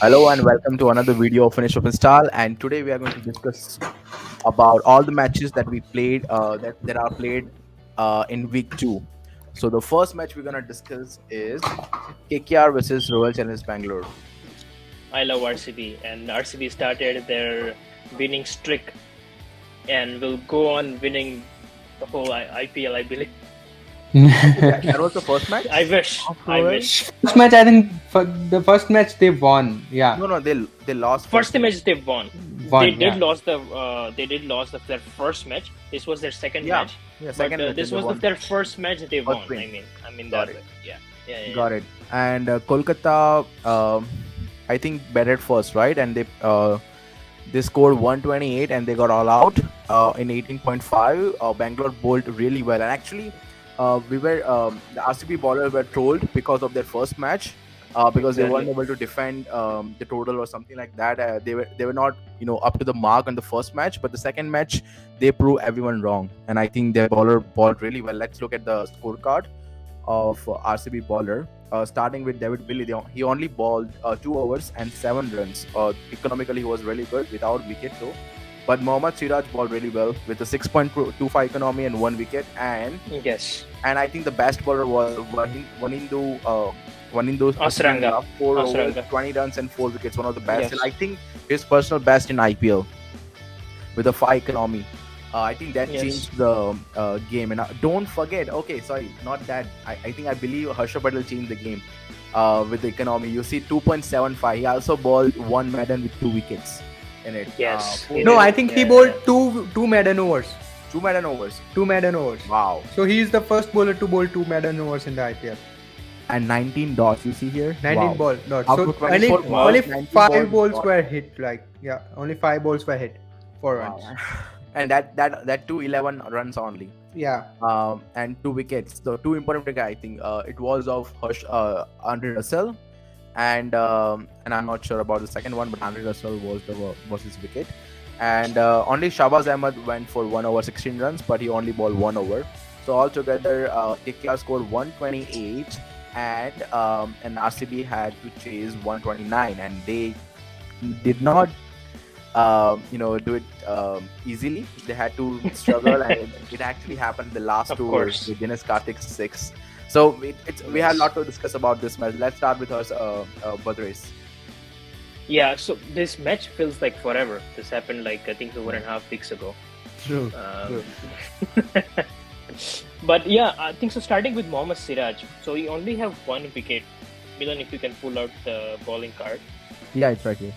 Hello and welcome to another video of Finish Open Style. And today we are going to discuss about all the matches that we played that are played in week 2. So the first match we're gonna discuss is KKR versus Royal Challengers Bangalore. I love RCB, and RCB started their winning streak and will go on winning the whole IPL, I believe. That was the first match I wish. of I Royal. wish. First match, I think the first match they won. Yeah, No, they lost First first match. match they won. They won. did Yeah, lost their first match. This was their second Yeah, match. yeah, But second match this they was won. their first match they First won. win. I mean Got that it. way. Yeah. Got it. And Kolkata, I think batted first, right? And they scored 128 and they got all out in 18.5. Bangalore bowled really well. And actually, the RCB bowlers were trolled because of their first match. Because they weren't Exactly. able to defend the total or something like that. They were not up to the mark on the first match, but the second match they proved everyone wrong. And I think their bowler bowled really well. Let's look at the scorecard of RCB bowler. Starting with David Willey, he only bowled 2 overs and 7 runs. Economically, he was really good without wicket though. But Mohammad Siraj bowled really well with a 6.25 economy and 1 wicket. Yes. And I think the best bowler was Wanindu Asranga. 4 overs, Asranga. 20 runs and 4 wickets. One of the best. Yes. And I think his personal best in IPL with a 5 economy. I think that Yes. changed the game. And don't forget, okay, sorry, not that. I believe Harsha Patel changed the game with the economy. You see 2.75. He also bowled one Madden with 2 wickets in it. Yes. Four He no, did. I think he Yeah, bowled yeah. two maiden overs. two Madden overs. Two maiden overs. Wow. So he is the first bowler to bowl two maiden overs in the IPL. And 19 dots, you see here? 19 Wow. ball dots. Out So of 24 only, balls, only 19 five balls balls were hit. Only 5 balls were hit. 4 Wow. runs. And that 211 runs only. Yeah. And 2 wickets. The two important wickets, I think it was of Andre Russell, and I'm not sure about the second one, but Andre Russell was his wicket. And only Shahbaz Ahmed went for 1 over 16 runs, but he only bowled 1 over. So altogether, KKR scored 128, and RCB had to chase 129, and they did not do it easily. They had to struggle, and it actually happened the last Of two course. with Dinesh Karthik's 6. So we had a Yes. lot to discuss about this match. Let's start with us, Bhadresh. Yeah, so this match feels like forever. This happened like I think 1.5 weeks ago. True. Um, but yeah, I think so. Starting with Mohammad Siraj, so he only have 1 wicket. Milan, if you can pull out the bowling card. Yeah, it's right here.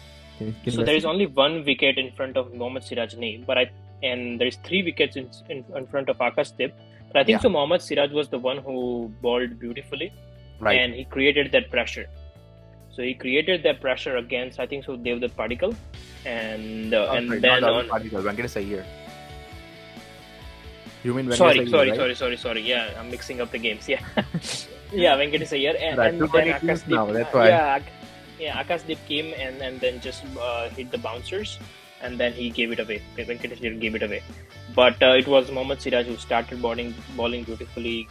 So there is only 1 wicket in front of Mohammad Siraj's name, and there is 3 wickets in front of Akashdip. But I think Yeah. so. Mohammad Siraj was the one who bowled beautifully, Right. and he created that pressure. So he created that pressure against I think so Devdutt Padikkal, and then on. Venkatesh Iyer. You mean Venkatesh Sorry, Iyer, right? sorry. Yeah, I'm mixing up the games. Yeah, yeah, Venkatesh Iyer, Right, and too then many teams Akashdip. now, that's why. Yeah, Akashdip came and then just hit the bouncers, and then he gave it away. Venkatesh Iyer gave it away, but it was Mohammad Siraj who started bowling beautifully,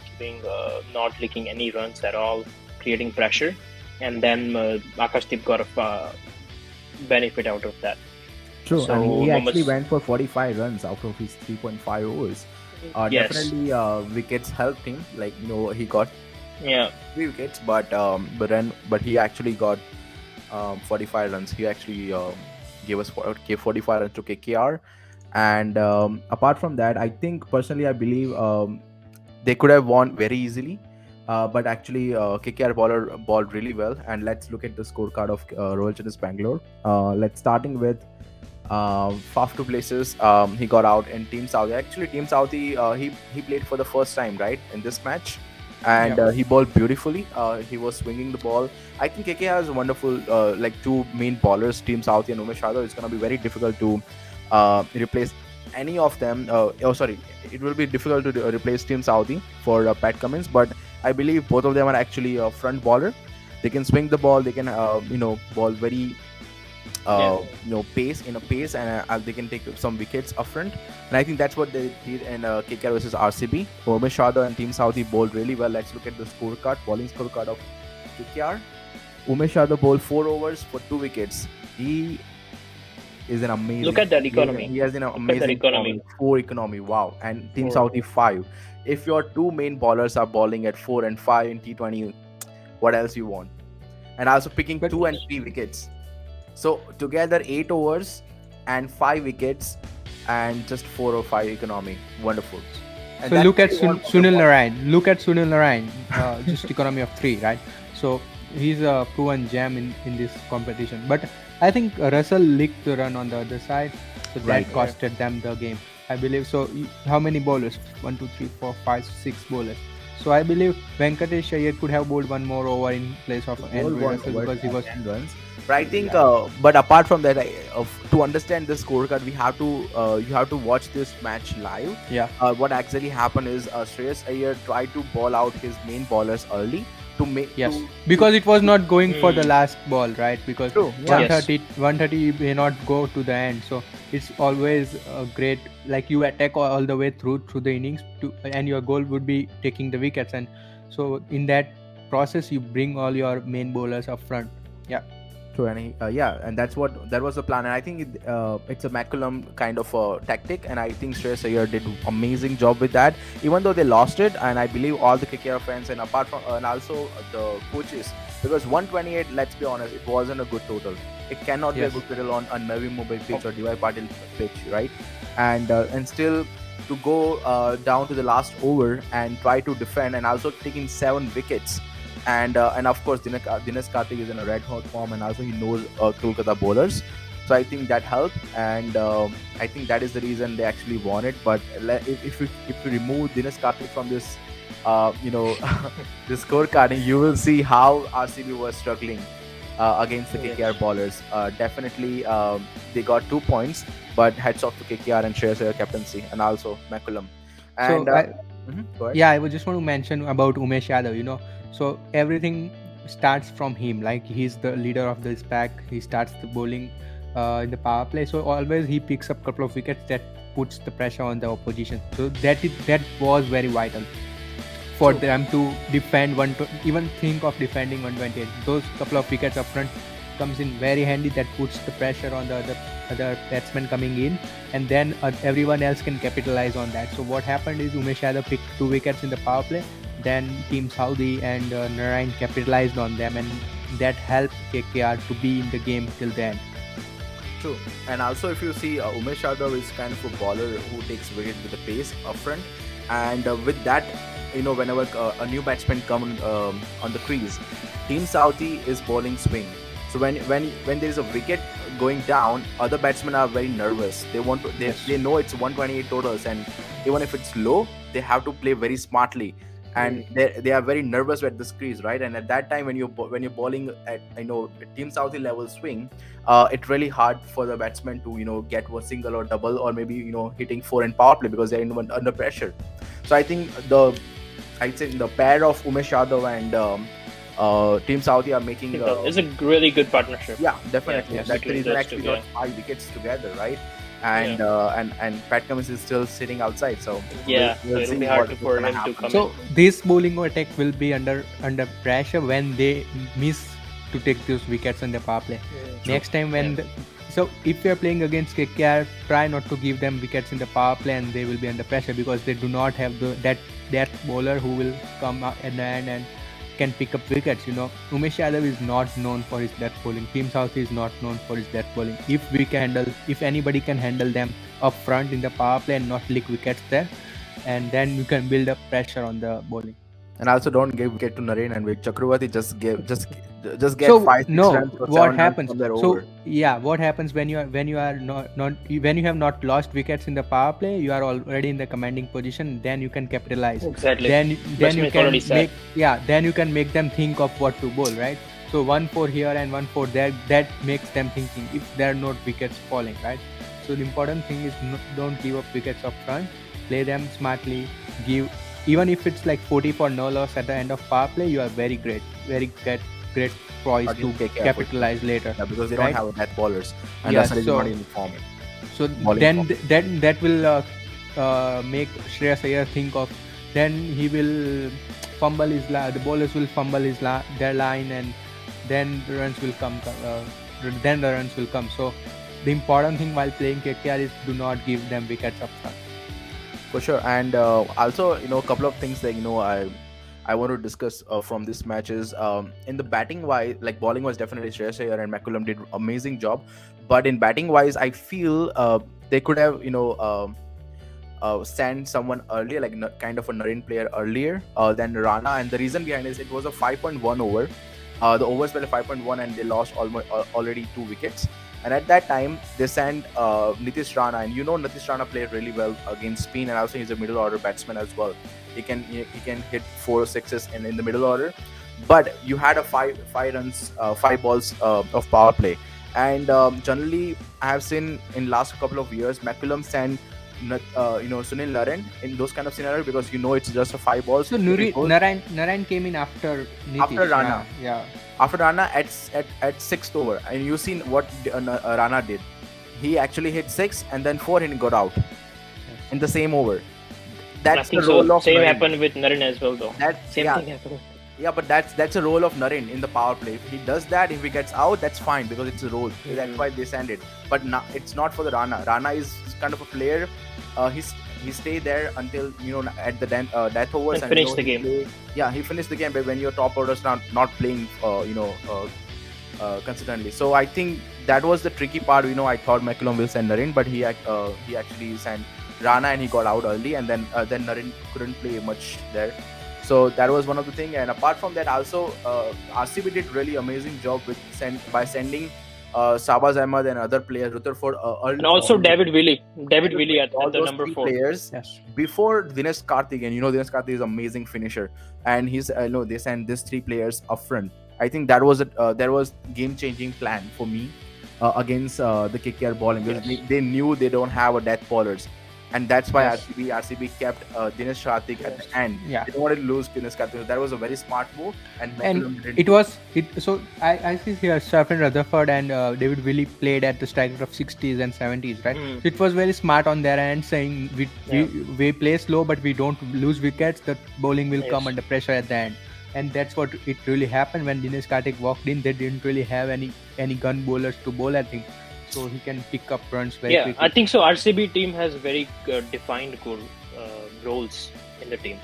not leaking any runs at all, creating pressure, and then Akashdip got a benefit out of that. True, So and he actually Mohammad- went for 45 runs out of his 3.5 overs. Yes. Definitely, wickets helped him. He got Yeah. 3 wickets, but he actually got 45 runs. He actually gave 45 runs to KKR, and apart from that, I think personally, I believe they could have won very easily. But actually, KKR bowler bowled really well. And let's look at the scorecard of Royal Challengers Bangalore. Let's starting with first 2 places. He got out in Team Saudi. Actually, Team Saudi, he played for the first time, right, in this match, and he bowled beautifully. He was swinging the ball. I think KK has wonderful, two main bowlers, Team Saudi and Umesh Yadav. It's going to be very difficult to replace any of them. It will be difficult to replace Team Saudi for Pat Cummins, but I believe both of them are actually a front bowler. They can swing the ball. They can, ball very pace, and they can take some wickets up front. And I think that's what they did in KKR versus RCB. Umesh Yadav and Team Saudi bowled really well. Let's look at the scorecard, bowling scorecard of KKR. Umesh Yadav bowled 4 overs for 2 wickets. He is an Look amazing. at that He has, economy. he has an Look at that amazing economy. 4 economy. Wow. And Team For Saudi 5. If your two main bowlers are bowling at 4 and 5 in T20, what else you want? And also picking But 2 and 3 wickets. So together 8 overs and 5 wickets and just 4 or 5 economy. Wonderful. And so that's look what at you want from your Sunil bowler. Narayan. Look at Sunil Narayan. Just economy of 3, right? So he's a proven gem in this competition. But I think Russell leaked the run on the other side, so Right. that yeah. costed them the game. I believe so. How many bowlers? 1, 2, 3, 4, 5, 6 bowlers. So I believe Venkatesh Iyer could have bowled one more over in place of Goal Andrew one Russell over because he at was 10 runs. But I think, yeah. but apart from that, to understand the scorecard, we have to, you have to watch this match live. Yeah. What actually happened is Shreyas Iyer tried to ball out his main ballers early to make Yes, to because it was not going for the Hmm. last ball, right? Because true. Yeah. Yes. 130 you may not go to the end, so it's always a great, like you attack all the way through the innings and your goal would be taking the wickets, and so in that process you bring all your main bowlers up front. Yeah. True, and yeah, and that was the plan, and I think it's a McCullum kind of tactic, and I think Shreyas Iyer did amazing job with that. Even though they lost it, and I believe all the KKR fans and apart from and also the coaches, because 128, let's be honest, it wasn't a good total. It cannot be a Yes. good total on a Navi Mumbai pitch or DY Patel pitch, right? And still to go down to the last over and try to defend, and also taking 7 wickets, and of course Dinesh Karthik is in a red hot form, and also he knows Kolkata bowlers, so I think that helped, and I think that is the reason they actually won it. But if you remove Dinesh Karthik from this, this scorecarding, you will see how RCB was struggling against the Yes. KKR bowlers. Definitely, they got 2 points, but hats off to KKR and Shreyas Iyer captaincy, and also McCullum. So And go ahead. yeah, I would just want to mention about Umesh Yadav. So everything starts from him. Like he's the leader of this pack. He starts the bowling in the power play. So always he picks up a couple of wickets that puts the pressure on the opposition. So that was very vital for True. them to defend even think of defending 128. Those couple of wickets up front comes in very handy. That puts the pressure on the other batsmen coming in, and then everyone else can capitalize on that. So what happened is Umesh Yadav picked 2 wickets in the power play. Then Team Saudi and Narayan capitalized on them, and that helped KKR to be in the game till the end. True. And also, if you see, Umesh Yadav is kind of a bowler who takes wicket with the pace up front. And with that, whenever a new batsman comes on the crease, Team Saudi is bowling swing. So when there is a wicket going down, other batsmen are very nervous. They want to, Yes. they know it's 128 totals, and even if it's low, they have to play very smartly. And they are very nervous at this crease, right? And at that time, when you're bowling at Team Saudi level swing, it's really hard for the batsman to get a single or double, or maybe hitting 4 in power play, because they're under pressure. So I think I'd say the pair of Umesh Yadav and Team Saudi are making It's a really good partnership. yeah, definitely. Yeah, That's the between reason those actually two, got yeah. 5 wickets together, right? And Pat Cummins is still sitting outside, so Yeah, so we'll it'll see be hard what's for gonna him to happen. come So this bowling attack will be under pressure when they miss to take those wickets on the power play. Next time when so if you're playing against KKR, try not to give them wickets in the power play, and they will be under pressure because they do not have that bowler who will come out at the end and can pick up wickets. Umesh Yadav is not known for his death bowling. Team South is not known for his death bowling. If anybody can handle them up front in the power play and not lick wickets there, and then you can build up pressure on the bowling. And also, don't give wicket to Naren and Vic Chakravarti. Just get So 5-6 no, runs or what 7 runs happens? from their So over. yeah, what happens when you are not when you have not lost wickets in the power play, you are already in the commanding position. Then you can capitalize. Exactly. Then you Batsman is can already set. then you can make them think of what to bowl, right? So 1-4 here and 1-4 there, that makes them thinking if there are not wickets falling, right? So the important thing is don't give up wickets up front. Play them smartly. Even if it's like 40 for no loss at the end of power play, you are very great poised to Against KKR, capitalize later. yeah, because they right? don't have death bowlers, and Yeah, that's the reason so- not in form. So Bowling then that will make Shreyas Iyer think of. Then he will fumble the bowlers will fumble their line, and then the runs will come. Then the runs will come. So the important thing while playing KKR is do not give them wickets up front. For sure. And also, a couple of things that I want to discuss from this match is in the batting wise, like bowling was definitely Shreyas Iyer and McCullum did amazing job, but in batting wise, I feel they could have send someone earlier, like kind of a Narine player earlier than Rana. And the reason behind is it was a 5.1 over. The overs were 5.1 and they lost almost already 2 wickets. And at that time, they sent Nitish Rana, and Nitish Rana played really well against spin, and also he's a middle order batsman as well. He can hit 4 or 6s in the middle order. But you had a five runs, 5 balls of power play, and generally I have seen in last couple of years McCullum send Sunil Narine in those kind of scenarios, because it's just a 5 balls. So Narine came in after Nitish. After Rana. Yeah. After Rana at sixth over, and you seen what Rana did. He actually hit 6 and then 4 and he got out in the same over. That's the role of same Narine. happened with Narine as well, though. Same thing happened. Yeah, but that's a role of Narine in the power play. If he does that, if he gets out, that's fine, because it's a role. That's why they send it. But it's not for the Rana. Rana is kind of a player. He stay there until at the death overs and finish the game. He finished the game. But when your top orders not playing, consistently. So I think that was the tricky part. I thought McCullum will send Narine, but he actually sent Rana and he got out early, and then Narine couldn't play much there. So that was one of the things. And apart from that, also RCB did really amazing job by sending Sabaz Ahmed and other players, Rutherford, early, and also David Willey at the number 4 players before Dinesh Karthik. And Dinesh Karthik is an amazing finisher, and he's they sent these 3 players up front. I think that was game changing plan for me against the KKR bowling, because they knew they don't have a death bowlers. And that's why RCB kept Dinesh Karthik at the end. Yeah. They don't want to lose Dinesh Karthik. That was a very smart move. And so I see here Stephen Rutherford and David Willey played at the strike rate of 60s and 70s, right? So it was very smart on their end, saying we play slow, but we don't lose wickets. The bowling will come under pressure at the end. And that's what it really happened when Dinesh Karthik walked in. They didn't really have any gun bowlers to bowl, I think. So he can pick up runs very quickly. I think so. RCB team has very defined roles in the team.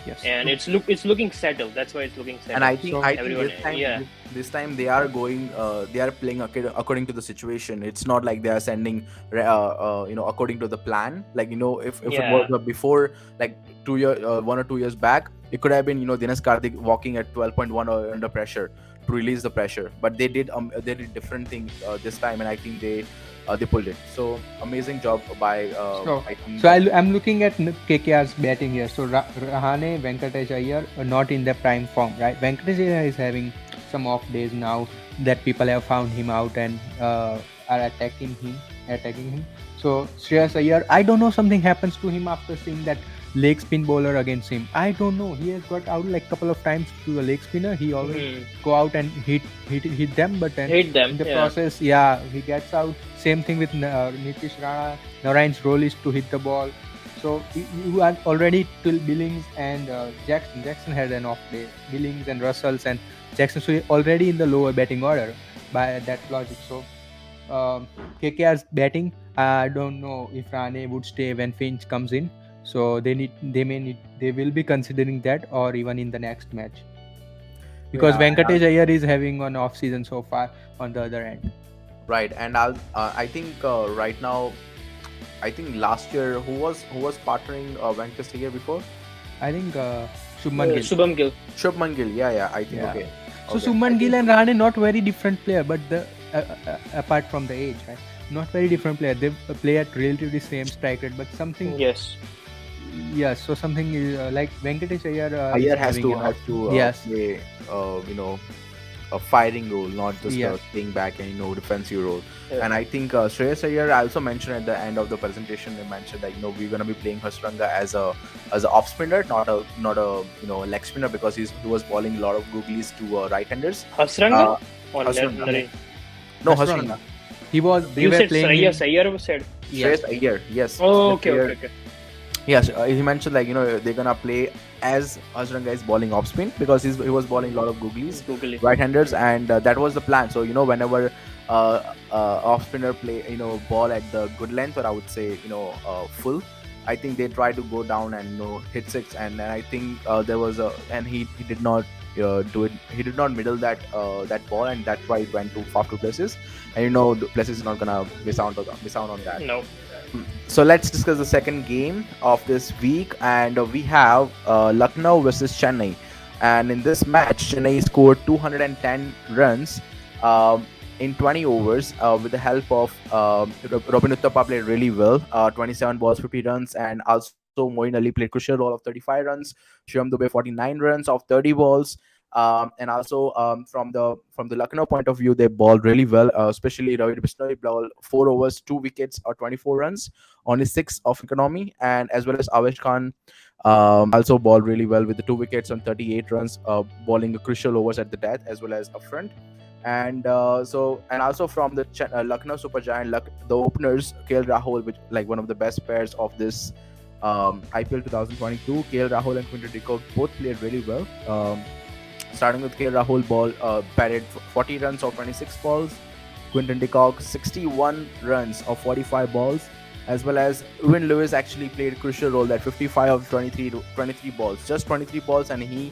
Yes. And it's looking settled. That's why it's looking settled. And I think this time they are going. They are playing according to the situation. It's not like they are sending, according to the plan. Like if it was before, like 1 or 2 years back, it could have been Dinesh Karthik walking at 12.1 under pressure to release the pressure. But they did different things this time, and I think they pulled it. So amazing job by. I'm looking at KKR's batting here. So Rahane, Venkatesh Iyer are not in their prime form, right? Venkatesh Iyer is having some off days now that people have found him out and are attacking him. So Shreyas Iyer, I don't know, something happens to him after seeing that leg spin bowler against him. I don't know. He has got out like couple of times to the leg spinner. He always go out and hit them, but then in the process, he gets out. Same thing with Nitish Rana. Narayan's role is to hit the ball. So you are already till Billings and Jackson. Jackson had an off day. Billings and Russells and Jackson. So already in the lower batting order by that logic. So KKR's batting, I don't know if Rane would stay when Finch comes in. So they will be considering that, or even in the next match, because Venkatesh Iyer is having an off season so far on the other end. Right, and I think right now, I think last year who was partnering Venkatesh Iyer before? I think Shubman Gill. Shubman Gill, yeah. I think okay. So Shubman Gill and Rane not very different player, but apart from the age, right? Not very different player. They play at relatively same strike rate, but something. Yes, so something is like Venkatesh Iyer has to play a firing role, not just staying back and defensive role. And I think Shreyas Iyer also mentioned at the end of the presentation, they mentioned that we're gonna be playing Hasranga as a off spinner, not a leg spinner, because he was bowling a lot of googlies to right-handers. Hasranga? No, Hasranga. They were playing. Iyer was said. Shreyas Iyer, yes. Oh, okay. Yes, he mentioned like they're gonna play as Hazaranga is bowling off spin because he was bowling a lot of googlies, Google it. right-handers, and that was the plan. So whenever off spinner play ball at the good length, or I would say full, I think they try to go down and hit six, and then I think there was a and he did not do it. He did not middle that ball, and that's why it went to far two places, and the places is not gonna miss out on that. No. So let's discuss the second game of this week, and we have Lucknow versus Chennai. And in this match, Chennai scored 210 runs in 20 overs with the help of Robin Uthappa played really well, 27 balls, 50 runs, and also Moeen Ali played crucial role of 35 runs. Shivam Dubey 49 runs of 30 balls. And also from the Lucknow point of view, they balled really well, especially Ravi Bishnoi bowled 4 overs, 2 wickets, or 24 runs on his six of economy, and as well as Avesh Khan also bowled really well with the 2 wickets on 38 runs, bowling crucial overs at the death as well as up front. And also from the Lucknow Super Giant, the openers KL Rahul, which like one of the best pairs of this IPL 2022, KL Rahul and Quinton de Kock both played really well. Starting with KL Rahul, batted 40 runs of 26 balls. Quinton de Kock 61 runs of 45 balls, as well as Ewan Lewis actually played a crucial role, that 55 of 23 balls, just 23 balls, and he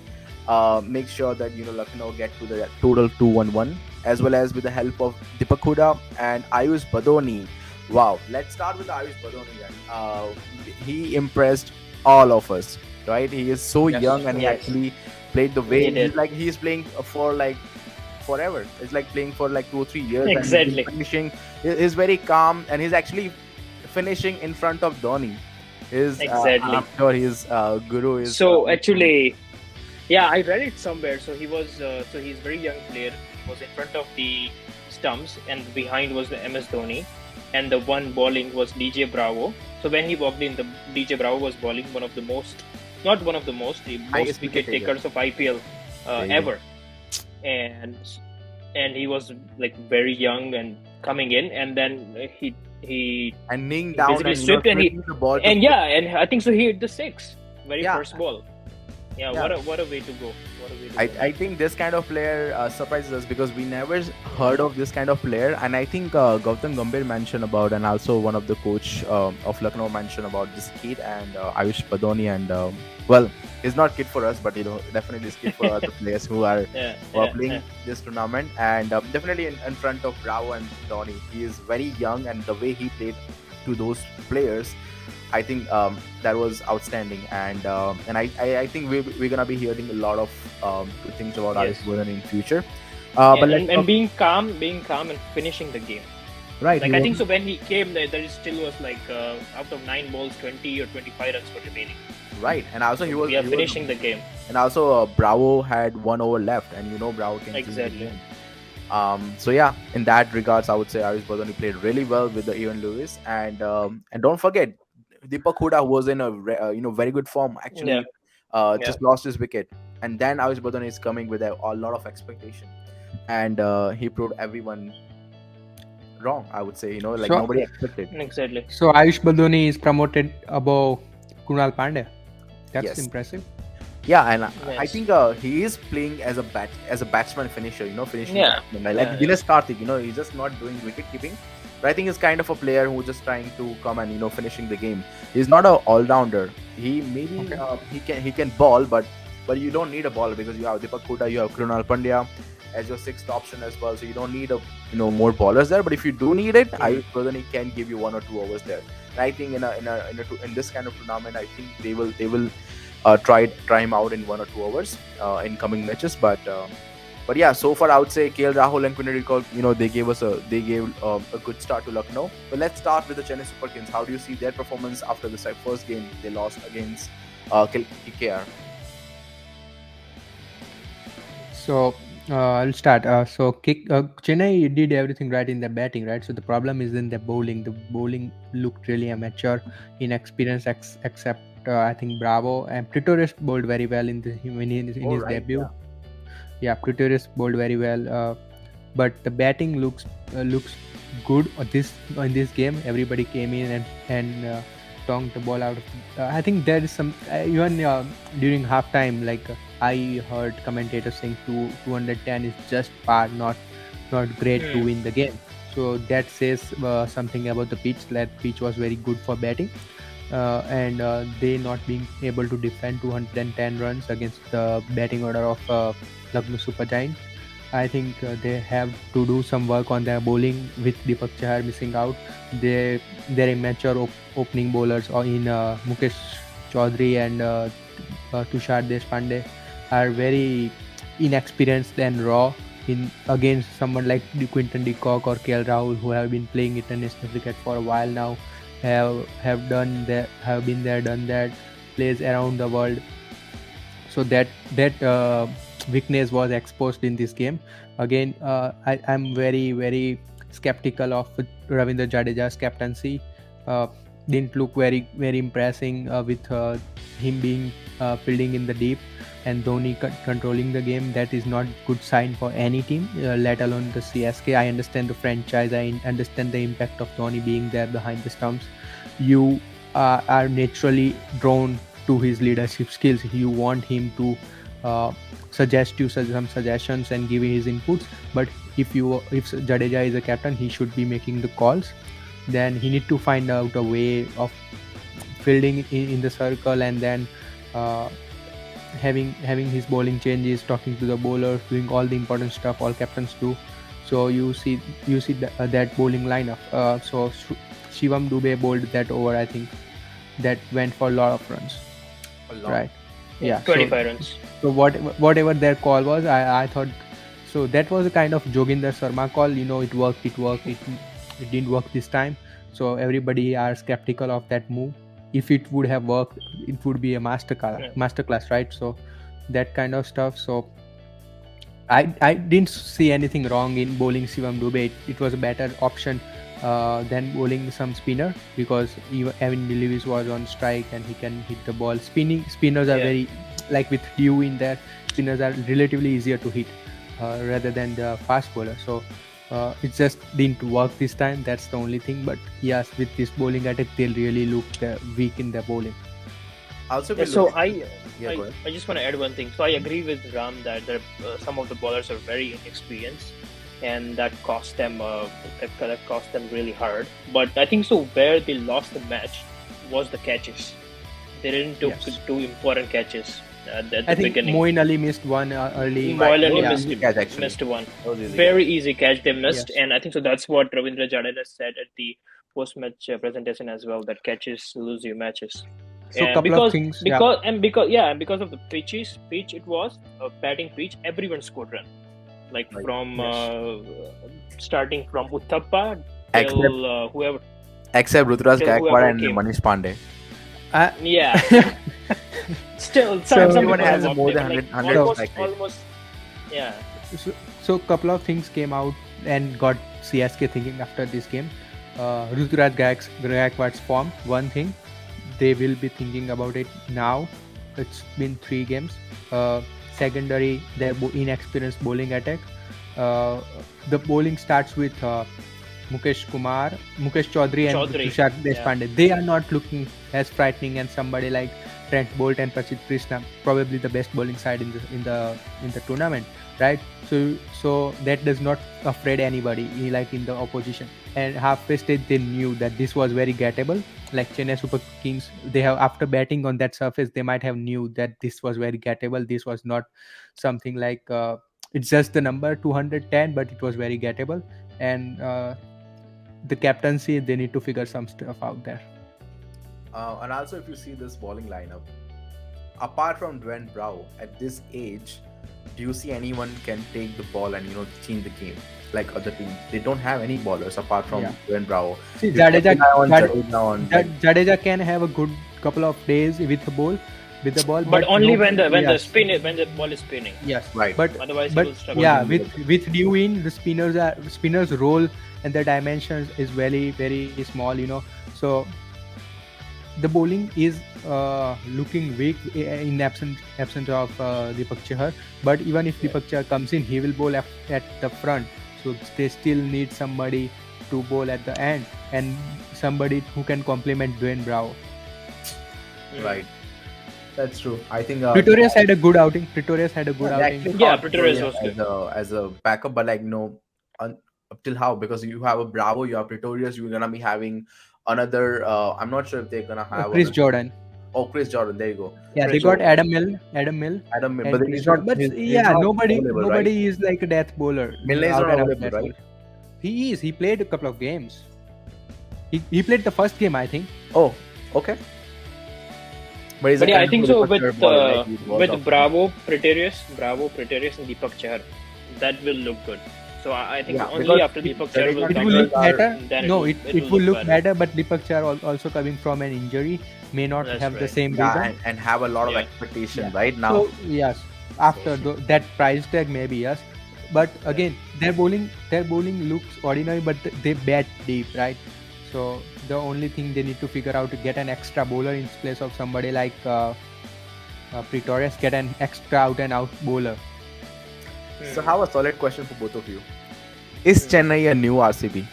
makes sure that Lucknow get to the total 2-1-1, as well as with the help of Deepak Hooda and Ayush Badoni. Wow, let's start with Ayush Badoni then. He impressed all of us, right? He is so Yes, young, and he yes. actually played the way He did. he's playing for like forever. It's like playing for like 2 or 3 years. Exactly. And finishing, he's very calm, and he's actually finishing in front of Dhoni. Exactly. I'm sure his guru is. So actually, yeah, I read it somewhere. So he's very young player. Was in front of the stumps, and behind was the MS Dhoni, and the one bowling was DJ Bravo. So when he walked in, the DJ Bravo was bowling one of the most, not one of the most, the Highest most wicket wicket takers of IPL There you go. ever, and he was like very young and coming in, and then he and kneeling he down basically and stripped, and he stripping the ball. and yeah, and I think so he hit the six very Yeah. first ball. Yeah, Yeah. what a way to go! What a way to go! I think this kind of player surprises us because we never heard of this kind of player, and I think Gautam Gambhir mentioned about, and also one of the coach of Lucknow mentioned about this kid and Ayush Badoni, and well, he's not kid for us, but definitely is kid for other players who are Yeah, playing this tournament, and definitely in front of Bravo and Dhoni, he is very young, and the way he played to those players, I think that was outstanding, and I think we're gonna be hearing a lot of good things about Yes. Ayush Badoni in future. Yeah, But let's and talk, being calm and finishing the game. right. Like he I was- think so when he came, there still was like out of 9 balls, 20 or 25 runs were remaining. Right, and also he was, We are he was- finishing the game. and also Bravo had 1 over left, and Bravo can change the Exactly. game. So yeah, in that regards, I would say Ayush Badoni played really well with the Ewan Lewis, and don't forget Deepak Hooda, who was in a very good form, actually Yeah. just lost his wicket, and then Ayush Badoni is coming with a lot of expectation, and he proved everyone wrong. I would say like So- nobody expected. Exactly. So Ayush Badoni is promoted above Kunal Pandey. That's Yes. impressive. Yeah, and I Yes. think he is playing as a batsman finisher, finishing Yeah. batsman. Like Yeah. Dinesh Karthik, he's just not doing wicket keeping. But I think he's kind of a player who's just trying to come and finishing the game. He's not an all rounder. He maybe Okay. he can ball, but you don't need a baller because you have Deepak Hooda, you have Krunal Pandya as your sixth option as well. So you don't need more ballers there. But if you do need it, I he can give you 1 or 2 overs there. And I think in this kind of tournament, I think they will try him out in 1 or 2 overs in coming matches. But yeah, so far I would say KL Rahul and Quinton de Kock, they gave a good start to Lucknow. But let's start with the Chennai Super Kings. How do you see their performance after the first game they lost against KKR? So I'll start. Chennai did everything right in the batting, right? So the problem is in the bowling. The bowling looked really amateur, inexperienced, except I think Bravo and Pretorius bowled very well in his Right, debut. Yeah, Pretorius bowled very well, but the batting looks good in this game. Everybody came in and stonked the ball out of. I think there is some even during halftime, like I heard commentators saying 210 is just par, not great to Hmm. win the game. So that says something about the pitch. That pitch was very good for batting, and they not being able to defend 210 runs against the batting order of Lucknow Super Giant. I think they have to do some work on their bowling with Deepak Chahar missing out. Their immature opening bowlers or in Mukesh Chaudhary and Tushar Deshpande are very inexperienced and raw in against someone like Quinton de Kock or KL Rahul, who have been playing international cricket for a while now, have been there, done that, plays around the world. So that weakness was exposed in this game. Again, I'm very skeptical of Ravindra Jadeja's captaincy. uh, didn't look very impressing with him being fielding in the deep and Dhoni controlling the game. That is not good sign for any team, let alone the CSK. I understand the franchise, I understand the impact of Dhoni being there behind the stumps. You are naturally drawn to his leadership skills. You want him to uh, suggest you some suggestions and give his inputs. But if Jadeja is a captain, he should be making the calls. Then he need to find out a way of fielding in the circle, and then uh, having his bowling changes, talking to the bowlers, doing all the important stuff all captains do. So you see that bowling lineup. Shivam Dube bowled that over. I think that went for a lot of runs, A lot. right? Yeah, Yeah. 25 runs. So whatever their call was, I thought so that was a kind of Joginder Sharma call. It worked. It didn't work this time. So everybody are skeptical of that move. If it would have worked, it would be a Yeah. masterclass, right? So that kind of stuff. So I didn't see anything wrong in bowling Shivam Dube. It was a better option than bowling some spinner, because even Evan Lewis was on strike and he can hit the ball. Spinners are Yeah. very, like with Dew in there, spinners are relatively easier to hit rather than the fast bowler. So it just didn't work this time. That's the only thing. But yes, with this bowling attack, they'll really look weak in their bowling. Also, if Yeah, we so look at yeah, go ahead. I just want to add one thing. So I agree with Ram that some of the bowlers are very inexperienced, and that cost them that cost them really hard. But I think so where they lost the match was the catches. They didn't took Yes. two important catches at the I think beginning. Moeen Ali missed one early. Moylan Those Yeah. missed, easy catch, actually. missed one. Those easy Very easy catch they missed, Yes. and I think so that's what Ravindra Jadeja said at the post-match presentation as well, that catches lose you matches. So And couple of things. Yeah. because of the pitch, it was a batting pitch. Everyone scored run, like Right. from Yes. starting from Uthappa Except till whoever. except Ruturaj Till Gaikwad whoever and came. Manish Pandey. Yeah, still So some everyone people has have more opted, than like 100 almost, strike rate. almost, yeah. so couple of things came out and got CSK thinking after this game. Ruturaj Gaikwad's form, one thing. They will be thinking about it now. It's been 3 games. Secondary, their inexperienced bowling attack. The bowling starts with Mukesh Chaudhary and Chaudhary, Tushar yeah. Deshpande. They are not looking as frightening as somebody like Trent Bolt and Prasidh Krishna, probably the best bowling side in the tournament, right? So that does not afraid anybody like in the opposition. And halfway stage they knew that this was very gettable. Like Chennai Super Kings, they have, after batting on that surface, they might have knew that this was very gettable. This was not something like it's just the number 210, but it was very gettable. And the captaincy, they need to figure some stuff out there. And also, if you see this bowling lineup, apart from Dwayne Brow, at this age, do you see anyone can take the ball and change the game like other teams? They don't have any bowlers apart from Yeah. Dwayne Brow. See, You can rely on Jade- Jadeja on, Jadeja can have a good couple of days with the ball, But only when the yes, ball is spinning. yes, Right. But Otherwise, he but will struggle. yeah, to with Dew in, the spinners role and the dimensions is very small. So the bowling is looking weak in absence of Deepak Chahar. But even if Deepak Chahar comes in, he will bowl at the front. So they still need somebody to bowl at the end, and somebody who can complement Dwayne Brow. Mm. Right. That's true. I think Pretorius had a good outing. Pretorius had a good yeah, they outing. actually Yeah, caught Pretorius Pretorius was good. as a backup, but like up till how? Because you have a Bravo, you have Pretorius, you're gonna be having another. I'm not sure if they're gonna have Chris another. Jordan. Oh, Chris Jordan. There you go. Yeah, they Chris got So Jordan. Adam Mill, But and then Chris Jordan. But he's yeah, not nobody available, right? nobody is like a death bowler, Milne is out not and out available, death right? bowler. He is. He played a couple of games. He played the first game, I think. Oh, okay. But he's a But yeah, I kind of think a so Deepak Chahar bowler, right? He was off. with Bravo, Pretorius, and Deepak Chahar, that will look good. So I think Yeah, only because after Deepak Chahar Jadeja will and It come will in, look Patel are better. then No, it it will look better. But Deepak Char also coming from an injury may not That's have the right. same yeah, rhythm. and have a lot of Yeah. expectation Yeah. right now. So yes, after that price tag, maybe yes. But again, their bowling looks ordinary, but they bat deep, right? So the only thing they need to figure out to get an extra bowler in place of somebody like Pretorius, get an extra out and out bowler. So, how a solid question for both of you: is Chennai a new RCB?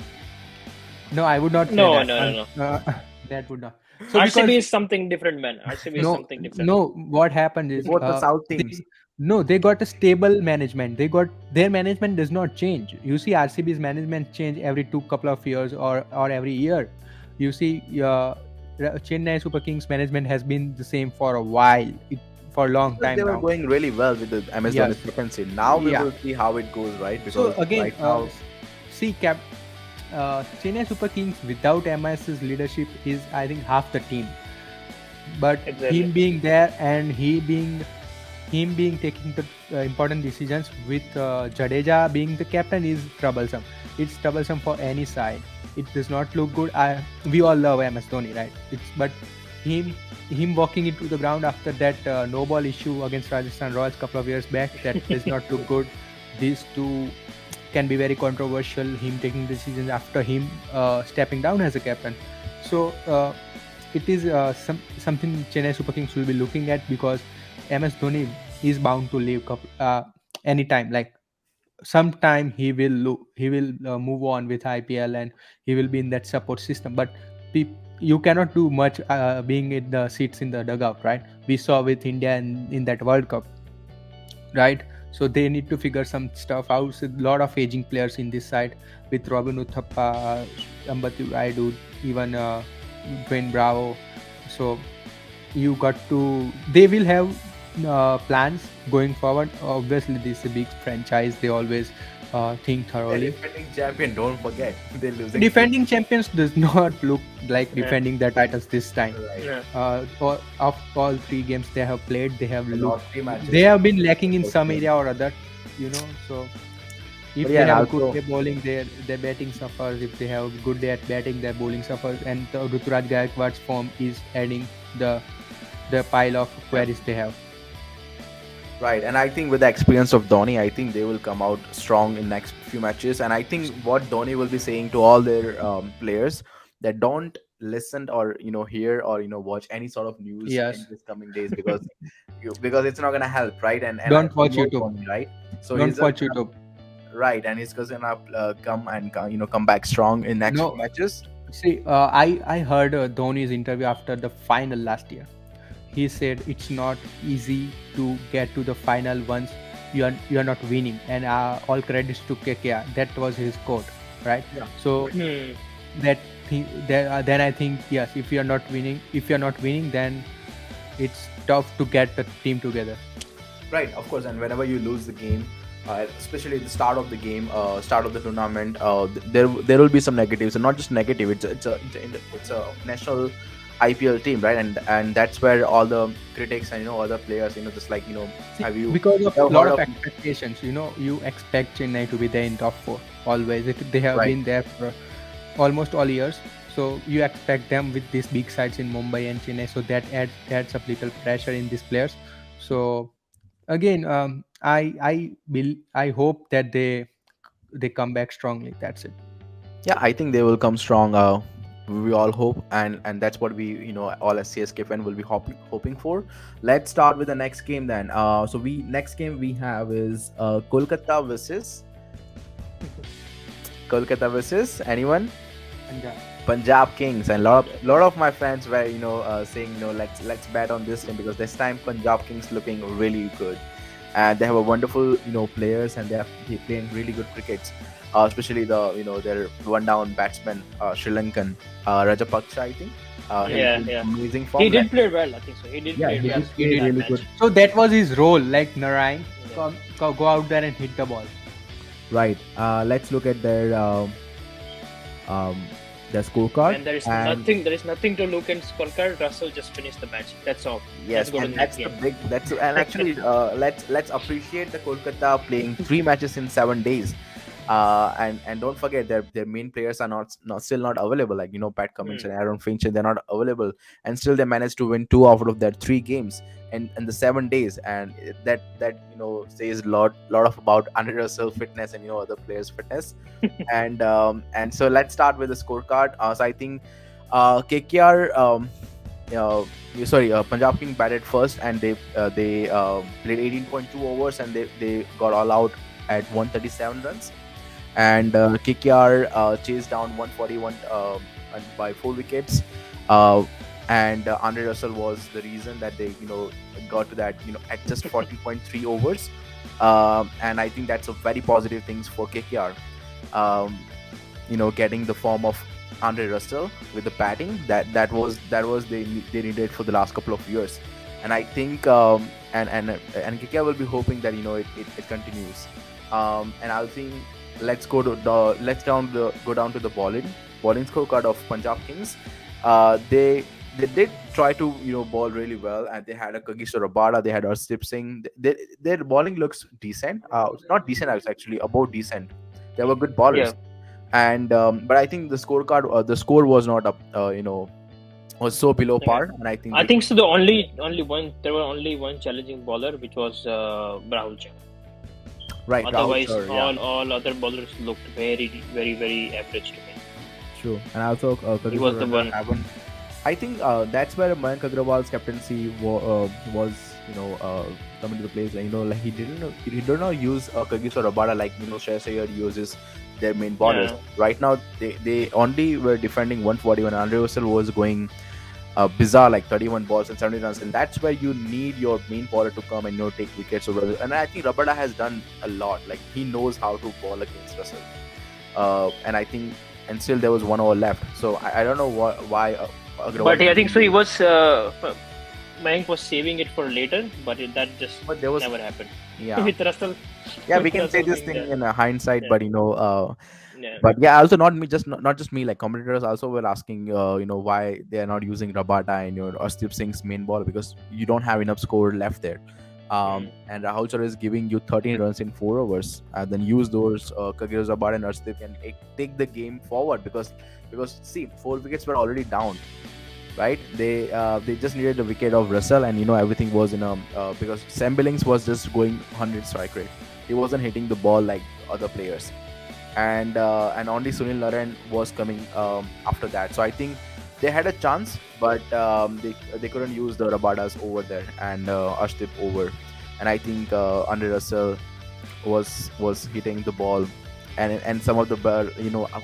No, I would not say No, that. no, no, no. That would not. So RCB because is something different, man. RCB is no, something different. no, what happened is Both the South teams. they got a stable management. They got their management does not change. You see RCB's management change every couple of years or every year. You see Chennai Super Kings management has been the same for a while, for a long Because they time were now. going really well with the MS Yes. Dhoni's captaincy. Now we Yeah. will see how it goes, right? So Because again, right now, see, Chennai Super Kings without MS's leadership is, I think, half the team. But Exactly. him being there and him being taking the important decisions with Jadeja being the captain is troublesome. It's troublesome for any side. It does not look good. We all love MS Dhoni, right? But him walking into the ground after that no ball issue against Rajasthan Royals couple of years back, that does not look good. These two can be very controversial. Him taking decisions after him stepping down as a captain. So it is something Chennai Super Kings will be looking at, because MS Dhoni is bound to leave anytime. Like sometime he will move on with IPL and he will be in that support system. But you cannot do much being in the seats in the dugout, right? We saw with India in that World Cup, right? So they need to figure some stuff out. So a lot of aging players in this side with Robin Uthappa, Ambati Raidu, even Dwayne Bravo. So you got to. They will have plans going forward. Obviously, this is a big franchise. They always think the thoroughly. defending champion, don't forget, they're losing. Defending champions does not look like Yeah. defending the titles this time. Right. Yeah. Of all three games they have played, they have They looked. lost 3 matches. They have been lacking in First some game. area or other, So if But they yeah, have a also- good day bowling, their batting suffers. If they have a good day at batting, their bowling suffers. And the Ruturaj Gaikwad's form is adding the pile of queries they have. Right, and I think with the experience of Dhoni, I think they will come out strong in next few matches. And I think what Dhoni will be saying to all their players, that don't listen or hear or watch any sort of news Yes. in this coming days, because because it's not gonna help, right? And Don't I watch know YouTube. Dhoni, right? So Don't he's watch gonna, YouTube. right, and he's gonna come back strong in next No. few matches. See, I heard Dhoni's interview after the final last year. He said it's not easy to get to the final once you are not winning, and all credits to KKR. That was his quote, right? Yeah. So then I think, yes, if you're not winning, then it's tough to get the team together. Right, of course, and whenever you lose the game, especially at the start of the game, start of the tournament, there will be some negatives, and not just negative. It's a national IPL team, right? And that's where all the critics and other players, just like See, have you because of a ever lot heard of expectations, you expect Chennai to be there in top four always. They have Right. been there for almost all years, so you expect them with these big sides in Mumbai and Chennai. So that adds up little pressure in these players. So again, I hope that they come back strongly. That's it. Yeah, I think they will come strong. We all hope, and that's what we all as CSK fan will be hoping for. Let's start with the next game then. So next game we have is Kolkata versus anyone. Punjab. Punjab Kings, and Punjab. lot of my friends were saying let's bet on this team because this time Punjab Kings looking really good, and they have a wonderful players, and they playing really good crickets, especially their one down batsman, Sri Lankan, Rajapaksa, I think. He's Yeah, in yeah. amazing He form. did play well. I think so. He did Yeah, play he well did He play did. that really good. match. So that was his role, like Narayan, Yeah. go out there and hit the ball. Right. Let's look at um, their scorecard. And And there is nothing to look and scorecard. Russell just finished the match. That's all. yes, Let's go to and the next that's the game. big. That's and actually, let's appreciate the Kolkata playing 3 matches in 7 days. And don't forget their main players are not still not available. Like Pat Cummins Hmm. and Aaron Finch, they're not available, and still they managed to win 2 out of their 3 games in the 7 days. And that says lot of about Andre Russell fitness and other players' fitness. And so let's start with the scorecard. So I think KKR. Punjab King batted first, and they played 18.2 overs, and they got all out at 137 runs. And KKR chased down 141 and by 4 wickets. Uh, and Andre Russell was the reason that they got to that at just 14.3 overs. And I think that's a very positive things for KKR. Um, getting the form of Andre Russell with the batting that was they needed for the last couple of years. And I think and KKR will be hoping that it continues. And I'll think let's go down to the bowling scorecard of Punjab Kings. They did try to ball really well, and they had a Kagiso Rabada, they had Arshdeep Singh. Their bowling looks decent. Not decent, it's actually about decent. They were good Yeah. bowlers. And but I think the score was not up, was so below Yeah. par, and I think I think so. The only one there were only one challenging bowler, which was Rahul Chahar. right, Rahul, Otherwise, sure, yeah, all other bowlers looked very very very average to me. true. And also He was Kagiso the one. Rabada. I think that's where Mayank Agrawal's captaincy was, coming to the place. And, like he did not use Kagiso Rabada like Shreyas Iyer uses their main bowlers. Yeah. Right now, they only were defending 141. Andre Russell was going bizarre, like 31 balls and 70 runs, and that's where you need your main bowler to come and take wickets over. And I think Rabada has done a lot. Like he knows how to bowl against Russell. And I think, and still there was 1 over left. So I don't know why. Agrawal But I think so. He didn't was Mayank was saving it for later, but that just But there was never happened yeah with Russell. yeah we With can say Russell this being thing there. in hindsight, Yeah. but Yeah. but yeah, also not me, just not just me, like commentators also were asking why they are not using Rabada and Arshdeep Singh's main ball, because you don't have enough score left there. Mm. And Rahul Chahar is giving you 13 runs in 4 overs, and then use those Kagir Zabad and Arshdeep and take the game forward, because see, 4 wickets were already down, right? They just needed the wicket of Russell, and everything was in a because Sam Billings was just going 100 strike rate. He wasn't hitting the ball like other players, and only Sunil Narayan was coming after that. So I think they had a chance, but they couldn't use the Rabadas over there and Arshdeep over. And I think Andre Russell was hitting the ball, and some of the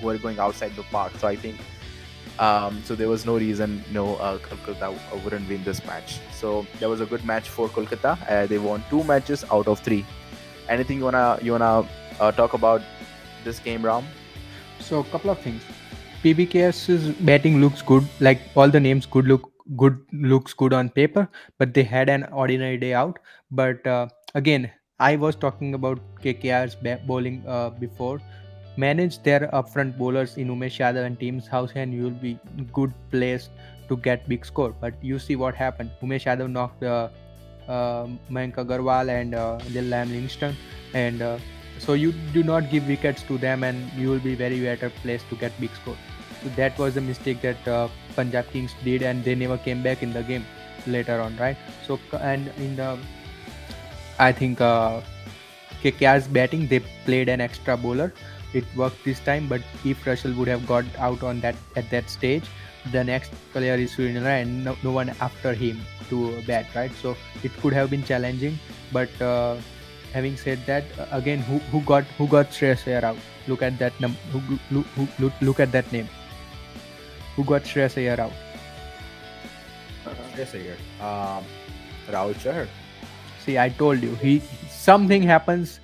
were going outside the park. So I think so there was no reason Kolkata wouldn't win this match. So there was a good match for Kolkata. They won 2 matches out of 3. Anything you wanna talk about this game, Ram? So a couple of things. PBKS's batting looks good. Like all the names looks good on paper, but they had an ordinary day out. But again, I was talking about KKR's bowling before. Manage their upfront bowlers in Umesh Yadav and Team's house, and you will be good placed to get big score. But you see what happened. Umesh Yadav knocked Mayank Agarwal and Liam Livingston, and so you do not give wickets to them, and you will be very better placed to get big score. So that was the mistake that Punjab Kings did, and they never came back in the game later on, right? So and in the I think KKR's batting, they played an extra bowler. It worked this time, but if Russell would have got out on that at that stage, the next player is Suryanara and no one after him to bat, right? So it could have been challenging, but having said that, again, who got Shreyas Iyer out? Look at that look at that name. Who got Shreyas Iyer out? Yes, Iyer. Rahul Chahar. See, I told you, he something happens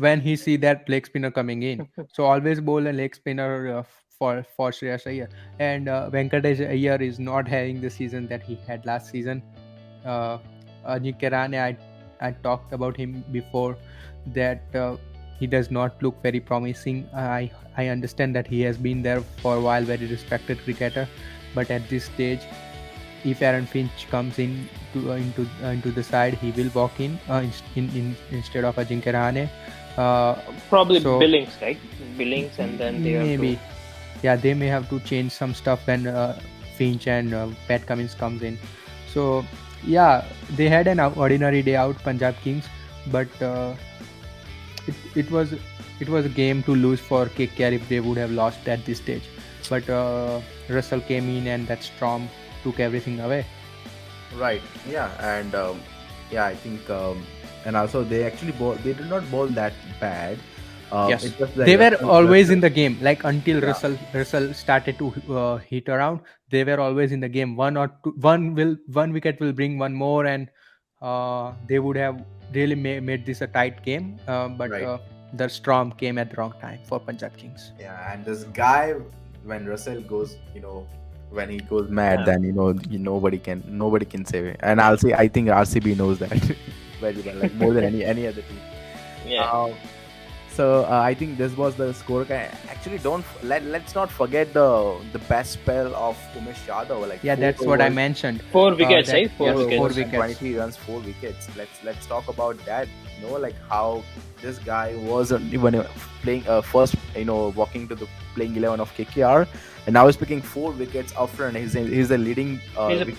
when he see that leg spinner coming in. So always bowl a leg spinner for Shreyas Iyer. And Venkatesh Iyer is not having the season that he had last season. Uh, Ajinkya Rahane, I talked about him before that he does not look very promising. I understand that he has been there for a while, very respected cricketer, but at this stage, if Aaron Finch comes into the side, he will walk in instead of Ajinkya Rahane. Probably So Billings, right? Billings, and then they have maybe, to. yeah, they may have to change some stuff when Finch and Pat Cummins comes in. So yeah, they had an ordinary day out, Punjab Kings, but it was a game to lose for KKR if they would have lost at this stage. But Russell came in and that storm took everything away. Right. Yeah, and yeah, I think, and also they actually bowl. They did not bowl that bad. Yes, It's just they like were always Russell. in the game. Like until Yeah. Russell started to hit around, they were always in the game. One wicket will bring one more, and they would have really made this a tight game. But Right. the storm came at the wrong time for Punjab Kings. Yeah, and this guy, when Russell goes, when he goes mad, Yeah. then nobody can save it. And I think RCB knows that very well, like more than any other team. Yeah. Um, so I think this was the score. Actually, let's not forget the best spell of Umesh Yadav, like Yeah, four that's what I overs, mentioned. 4 wickets, That right? Four yes, wickets. 4 overs and wickets. 23 runs, 4 wickets. Let's talk about that. Like how this guy was even playing first, walking to the playing 11 of KKR, and now he's picking 4 wickets upfront. He's the leading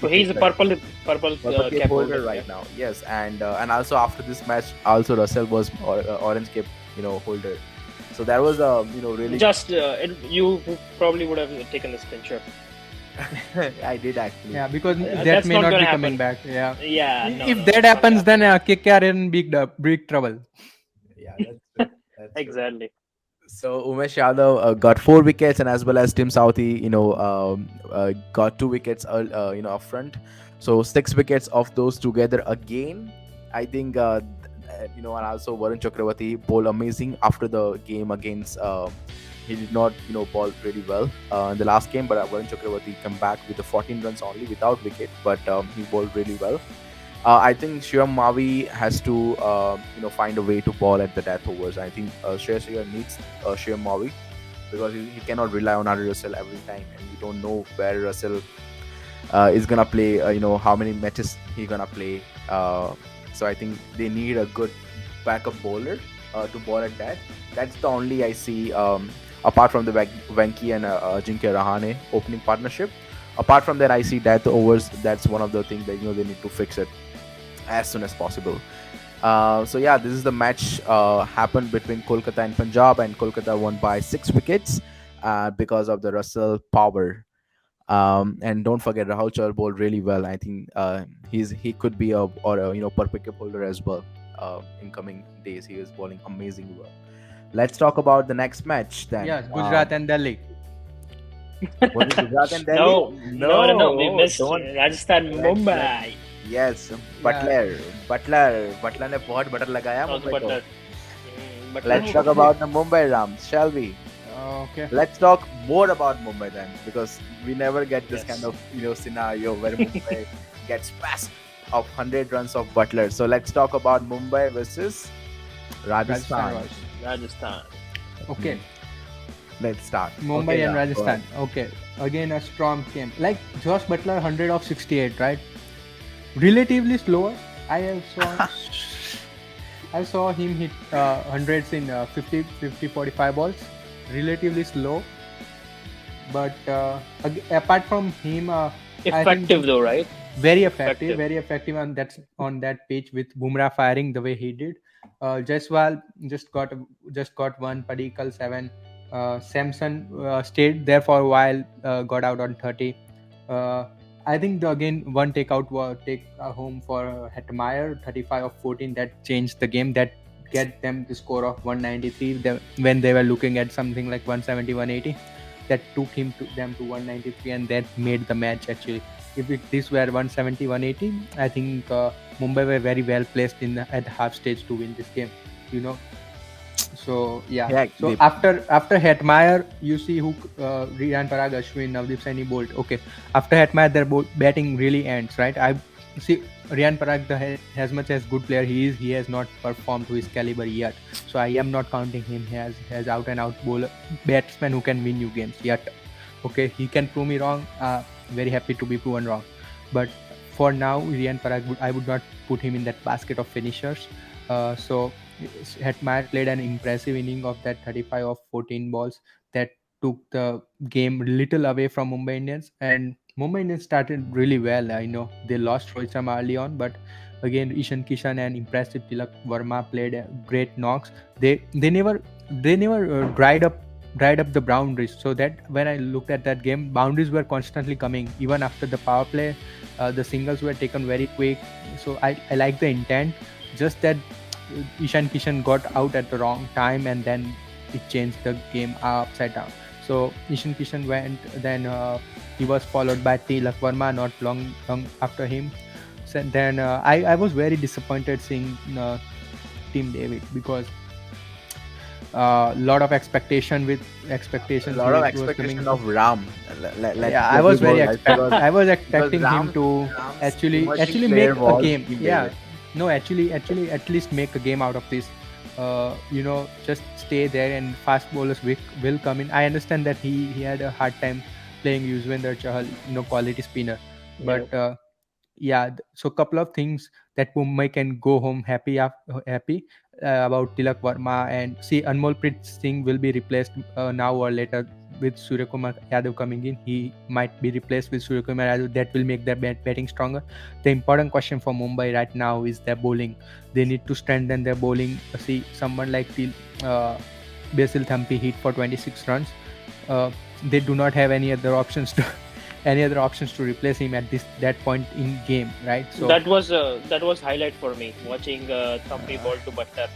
He's a purple purple cape cap holder holder. right now. Yes, and also after this match, also Russell was orange cape holder. So that was really. Just you probably would have taken the spin shot. I did actually. Yeah, because that That's may not not gonna be coming happen. back. Yeah, Yeah, no, if no, that it's not happens, gonna then KKR in big trouble. Yeah, that's true. That's true. exactly. So Umesh Yadav got 4 wickets, and as well as Tim Southee, got 2 wickets, up front. So 6 wickets of those together again. I think, and also Varun Chakravarti bowled amazing after the game against. He did not, bowl really well in the last game, but Varun Chakravarti come back with the 14 runs only without wicket, but he bowled really well. I think Shivam Mavi has to, find a way to ball at the death overs. I think Shreyas Iyer needs Shivam Mavi because he cannot rely on Ari Russell every time, and we don't know where Russell is gonna play. How many matches he gonna play. So I think they need a good backup bowler to bowl at that. That's the only I see. Apart from the Venki and Ajinkya Rahane opening partnership, apart from that, I see death overs. That's one of the things that they need to fix it as soon as possible. So yeah, this is the match happened between Kolkata and Punjab, and Kolkata won by 6 wickets because of the Russell power. And don't forget, Rahul Chahar bowled really well. I think he could be a per wicket holder as well. In coming days, he is bowling amazingly well. Let's talk about the next match then. Yes, Gujarat and Delhi. Was it Gujarat and Delhi? No. We missed don't. Rajasthan, Let's- Mumbai. Yes, Butler ने बहुत butter लगाया Also, Mumbai को. Butler. But Let's talk about the Mumbai Rams, shall we? Okay. Let's talk more about Mumbai then, because we never get this Yes. kind of scenario where Mumbai gets past of 100 runs of Butler. So let's talk about Mumbai versus Rajasthan. Royals. Rajasthan. Okay, Let's start. Mumbai Okay, and Ram, go Rajasthan. ahead. Okay, again a storm came. Like Josh Butler, 100 of 68, right? Relatively slower. I saw him hit hundreds in 50, 45 balls. Relatively slow, but apart from him, I think Effective though, right? very effective, Effective. on that pitch with Bumrah firing the way he did. Jaiswal just got one, Padikkal 7. Samson stayed there for a while, got out on 30. I think again one take home for Hetmeyer, 35 of 14. That changed the game. That get them the score of 193 when they were looking at something like 170, 180. that took them to 193, and that made the match actually. If this were 170, 180, I think Mumbai were very well placed at the half stage to win this game. You know, so yeah. Yeah, So after Hetmeyer, you see who Riyan Parag, Ashwin, Navdeep Saini, Bolt. Okay, after Hetmeyer, their batting really ends, right? I see Riyan Parag, as much as good player he is, he has not performed to his caliber yet. So I am not counting him as out and out bowler batsman who can win you games yet. Okay, he can prove me wrong. Very happy to be proven wrong, but for now, Riyan Parag, I would not put him in that basket of finishers. So Hetmeyer played an impressive inning of that 35 of 14 balls that took the game little away from Mumbai Indians. And Mumbai Indians started really well. I know they lost Rohit Sharma early on, but again Ishan Kishan and impressive Tilak Verma played great knocks. They never dried up the boundaries. So that when I looked at that game, boundaries were constantly coming even after the power play. The singles were taken very quick. So I like the intent. Just that Ishan Kishan got out at the wrong time, and then it changed the game upside down. So Ishan Kishan went, then he was followed by Tilak Verma not long after him. So then I was very disappointed seeing Team David, because a lot of expectations a lot of was coming. expectation of Ram. Yeah, I was very because I was expecting Ram- him to Ram's actually emerging make player a was game. Team Yeah, David. no, actually at least make a game out of this. Just stay there and fast bowlers will come in. I understand that he had a hard time playing Yuzvendra Chahal, quality spinner, but yeah, so couple of things that Mumbai can go home happy about Tilak Verma. And see, Anmolpreet Singh will be replaced now or later with Suryakumar Yadav coming in. He might be replaced with Suryakumar Yadav. That will make their batting stronger. The important question for Mumbai right now is their bowling. They need to strengthen their bowling. See, someone like Basil Thampi hit for 26 runs. They do not have any other options to replace him at that point in game, right? So that was highlight for me watching Thampi ball to Butler.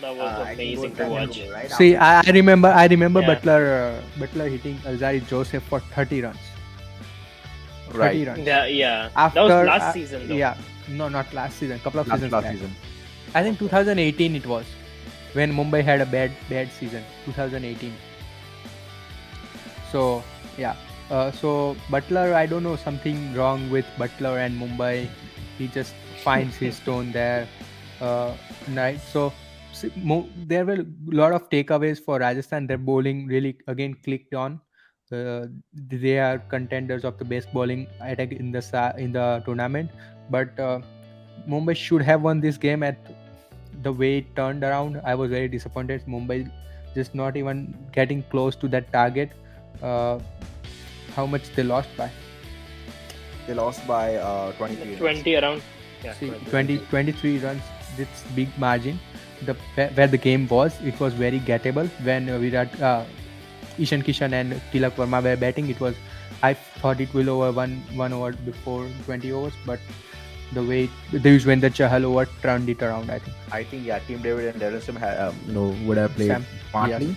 That was I think it was amazing to that watch. over, right? see, I remember Yeah. Butler hitting Alzari Joseph for 30 runs. 30 Right. runs. Yeah. After, That was last season though. Yeah, no, not last season. Couple of Last seasons last back. season. I think 2018 it was, when Mumbai had a bad season. 2018. So yeah. So Butler, I don't know, something wrong with Butler and Mumbai. He just finds his tone there, right? So there were a lot of takeaways for Rajasthan. Their bowling really again clicked on. They are contenders of the best bowling attack in the tournament, but Mumbai should have won this game. At the way it turned around, I was very disappointed. Mumbai just not even getting close to that target. Uh, how much they lost by? They lost by 23 runs. 20 around. Yeah. See, 23 runs. It's big margin. Where the game was, it was very gettable. When Ishan Kishan and Tilak Verma were batting, I thought it will over one over before 20 overs, but the way the Yuzvendra Chahal over turned it around, I think. I think Team David and Darren Sim would have played Sam, smartly.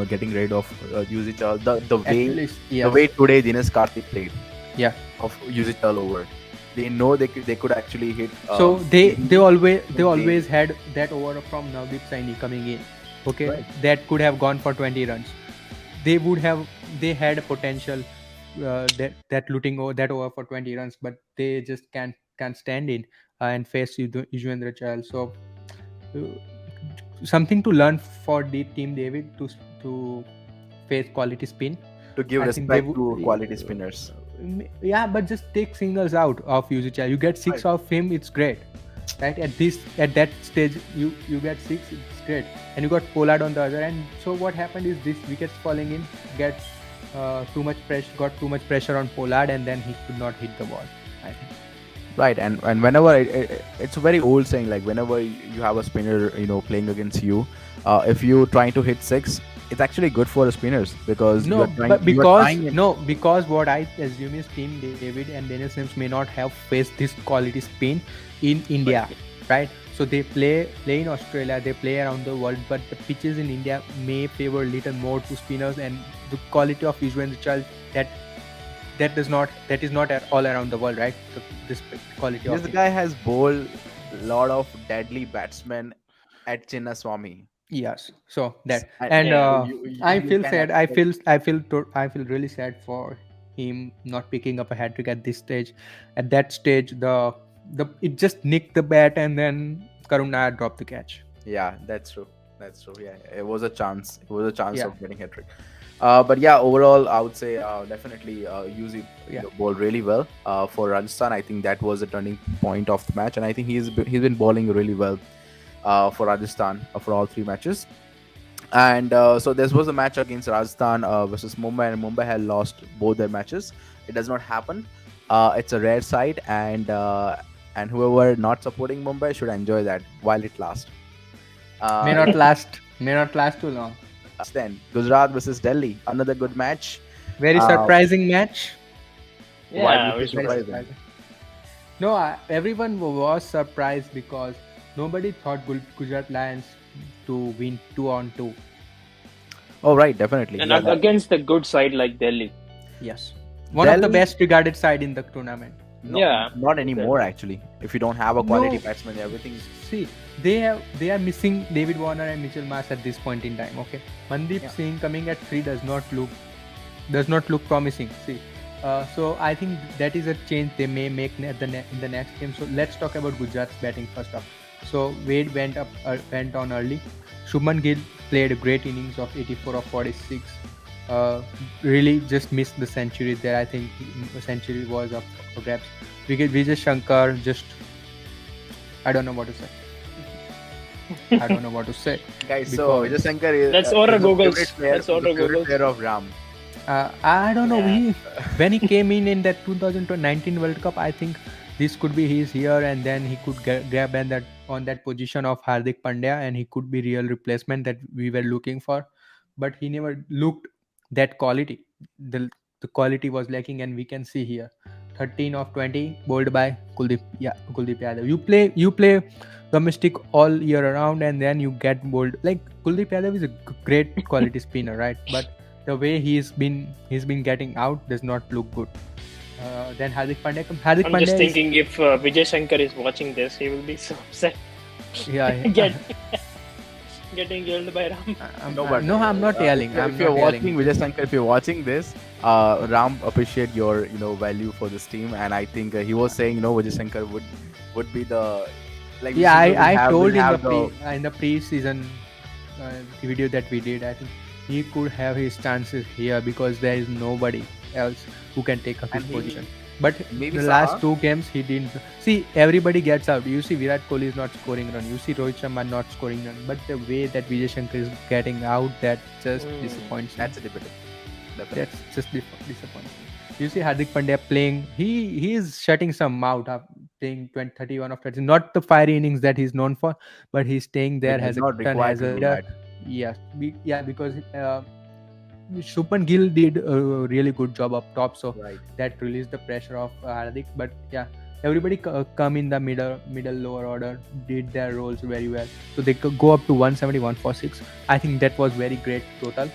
Getting rid of usage. The At way least, the yeah. way today Dinesh Karthik played Yeah. of usage all over. They know they could actually hit. So they always game. had that over from Navdeep Saini coming in. Okay, Right. that could have gone for 20 runs. They had a potential that looting over that over for 20 runs, but they just can't stand in and face Yuzvendra Chahal. So something to learn for the team David to face quality spin. to give I think they respect to quality spinners. Yeah, but just take singles out of Yuzvendra. You get six Right. of him, it's great. Right, at that stage you get six, it's great. And you got Pollard on the other end. So what happened is this wickets falling in got too much pressure on Pollard, and then he could not hit the ball, I think. Right, and whenever it's a very old saying, like whenever you have a spinner playing against you, if you trying to hit six, it's actually good for the spinners because No, you're trying, but you are trying and- because what I assume is Team David and Daniel Sims may not have faced this quality spin in India, right? So they play in Australia, they play around the world, but the pitches in India may favor a little more to spinners, and the quality of Yuzvendra Chahal that that is not at all around the world, right? This quality of This him. guy has bowled a lot of deadly batsmen at Chinnaswamy. Yes. So that, And and Yeah. I you feel can sad. expect. I feel really sad for him not picking up a hat trick at this stage. At that stage, the it just nicked the bat, and then Karun Nair dropped the catch. Yeah, that's true. That's true. Yeah, it was a chance. It was a chance Yeah. of getting hat trick. But yeah, overall, I would say definitely Yuzi Yeah. bowled really well for Rajasthan. I think that was the turning point of the match, and I think he's been bowling really well for Rajasthan for all three matches. And so this was a match against Rajasthan versus Mumbai, and Mumbai had lost both their matches. It does not happen. It's a rare sight, and whoever not supporting Mumbai should enjoy that while it lasts. May Yeah. not last. May not last too long. Then Gujarat versus Delhi, another good match. Very Uh, surprising match. why do you Yeah, we're say Very surprised. surprising? surprising. No, everyone was surprised because nobody thought Gujarat Lions to win 2-on-2. Oh right, definitely. And Yeah, that, against the good side like Delhi. Yes. One of the Delhi, best regarded side in the tournament. no, Yeah, not anymore exactly. actually. If you don't have a quality No, batsman, everything. see, they are missing David Warner and Mitchell Marsh at this point in time. Okay, Mandeep Yeah. Singh coming at 3 does not look promising. See, so I think that is a change they may make in the next game. So let's talk about Gujarat's batting first up. So Wade went on early. Shubman Gill played a great innings of 84 of 46. Really just missed the century there. I think the century was up for grabs. Vijay Shankar just, I don't know what to say. I don't know what to say. Guys, so Because Vijay Shankar is, Let's order is the Googles. favorite player, Let's order the favorite Googles. player of Ram. I don't know. Yeah. When he came in that 2019 World Cup, I think this could be his year, and then he could grab on that position of Hardik Pandya, and he could be real replacement that we were looking for. But he never looked that quality. The the quality was lacking, and we can see here, 13 of 20 bowled by Kuldeep Yadav. You play domestic all year around, and then you get bowled. Like Kuldeep Yadav is a great quality spinner, right? But the way he's been getting out does not look good. Then Hardik Pandya comes. Hardik I'm Pandya just is, thinking if Vijay Shankar is watching this, he will be so upset. yeah. Get, getting yelled by Ram. No, but No, I'm not yelling. If, I'm if you're not watching yelling. Vijay Shankar, if you're watching this, Ram appreciate your value for this team, and I think he was saying Vijay Shankar would be the like Yeah, Vijay Shankar I will told have in the pre-season video that we did. I think he could have his chances here because there is nobody else who can take up and his he position. But maybe the Saha. last two games he didn't. See, everybody gets out. You see Virat Kohli is not scoring run. You see Rohit Sharma not scoring run. But the way that Vijay Shankar is getting out, that just disappoints me. That's a debate. Definitely. That's just disappointing. You see Hardik Pandya playing. He is shutting some mouth up, playing 20, 31 of 30. Not the fiery innings that he's known for, but he's staying He there does as a not captain, require as to a do leader. that. Yes, because Shubman Gill did a really good job up top, so Right. that released the pressure of Hardik. But yeah, everybody come in the middle lower order, did their roles very well, so they could go up to 171 for 6. I think that was very great total,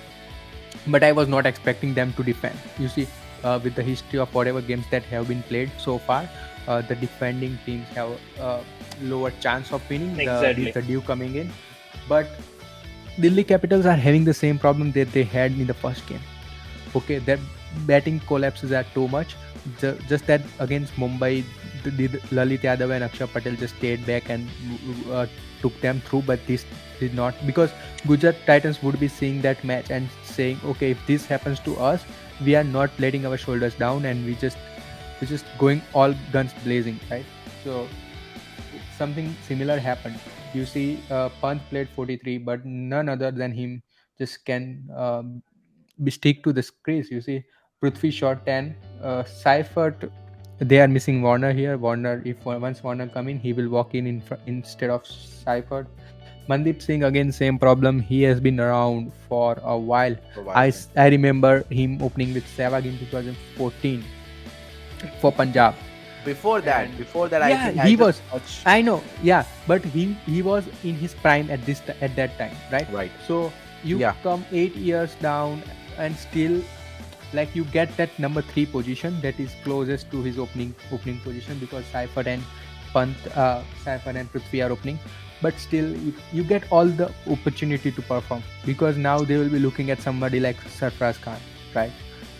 but I was not expecting them to defend. You see, with the history of whatever games that have been played so far, the defending teams have lower chance of winning. Exactly. The due coming in, but Delhi Capitals are having the same problem that they had in the first game. Okay, their batting collapses are too much. Just that against Mumbai, the Lalit Yadav and Akshay Patel just stayed back and took them through. But this did not, because Gujarat Titans would be seeing that match and saying, okay, if this happens to us, we are not letting our shoulders down, and we're just going all guns blazing, right? So something similar happened. You see, Pant played 43, but none other than him just can stick to the crease. You see, Prithvi shot 10. Seifert, they are missing Warner here. Warner, if once Warner come in, he will walk in instead of Seifert. Mandeep Singh, again, same problem. He has been around for a while. For a while, I remember him opening with Sehwag in 2014 for Punjab. Before And that, I yeah, think I he just was. watched. I know. Yeah, but he was in his prime at at that time, right? Right. So you Yeah. come 8 years down and still like you get that number 3 position that is closest to his opening position because Saifar and Prithvi are opening, but still you get all the opportunity to perform because now they will be looking at somebody like Sarfraz Khan, right?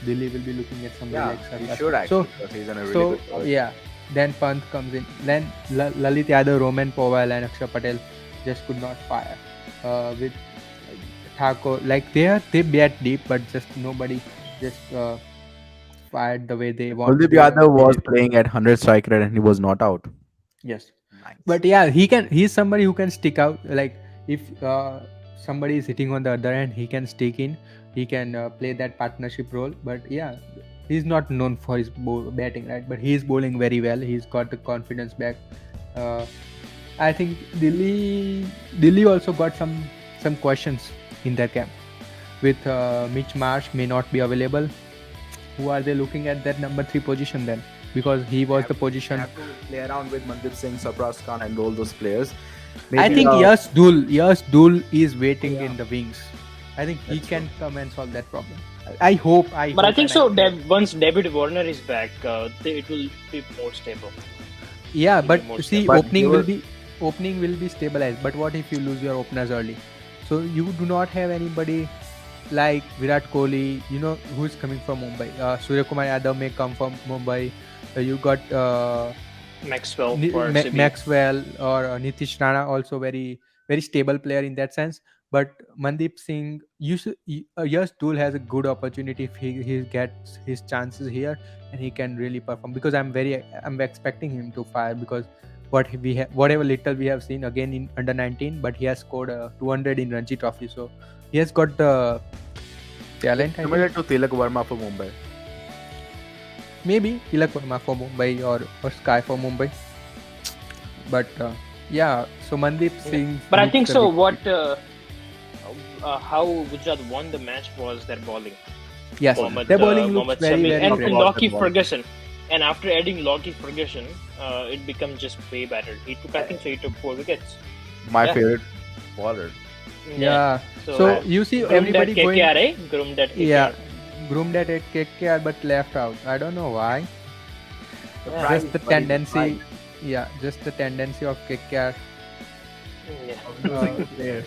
Delhi will be looking at somebody Yeah, like he Sarfraz should Khan. So actually because he's in a really so good college. yeah, then Pant comes in, then Lalit Yadav, Roman Powell, and Akshay Patel just could not fire with Thakur. Like they bat deep, but just nobody just fired the way they want. Kuldeep They Yadav was needed to. playing at 100 strike rate and he was not out. Yes, Nice. but yeah, he can. He's somebody who can stick out. Like if somebody is hitting on the other end, he can stick in. He can play that partnership role. But yeah, he's not known for his batting, right? But he's bowling very well. He's got the confidence back. Uh, I think Delhi also got some questions in their camp with Mitch Marsh may not be available. Who are they looking at that number 3 position then? Because he They was have, the they position. have to play around with Mandeep Singh, Sarfraz Khan, and all those players. I Maybe. think Yash Dul is waiting Yeah. in the wings. I think he That's can true. come and solve that problem. I hope. But I think and so. pray. Once David Warner is back, it will be more stable. Yeah, It'll but be more see, stable. But opening will be stabilized. But what if you lose your openers early? So you do not have anybody like Virat Kohli, who is coming from Mumbai. Surya Kumar Yadav may come from Mumbai. You got Maxwell for CB. Maxwell or Nitish Rana, also very very stable player in that sense. But Mandeep Singh, yes, Dul has a good opportunity if he gets his chances here and he can really perform. Because I'm expecting him to fire because whatever little we have seen again in under 19, but he has scored 200 in Ranji Trophy, so he has got the talent. I similar think to Tilak Verma for Mumbai. maybe Tilak Verma for Mumbai or Sky for Mumbai. But yeah, so Mandeep Singh. But I think so. What? How Gujarat won the match was their bowling. Yes, Mohammad, their bowling looks Mohammad very Shami very and great. Lockie Ferguson. And after adding Lockie Ferguson, it becomes just way better. I think so. He took 4 wickets. My Yeah. favorite bowler. Yeah. So you see everybody groomed going. at KKR, eh? Groomed at KKR. Yeah, groomed at KKR but left out. I don't know why. price Just the is very tendency. high. Yeah, just the tendency of KKR. Yeah. There.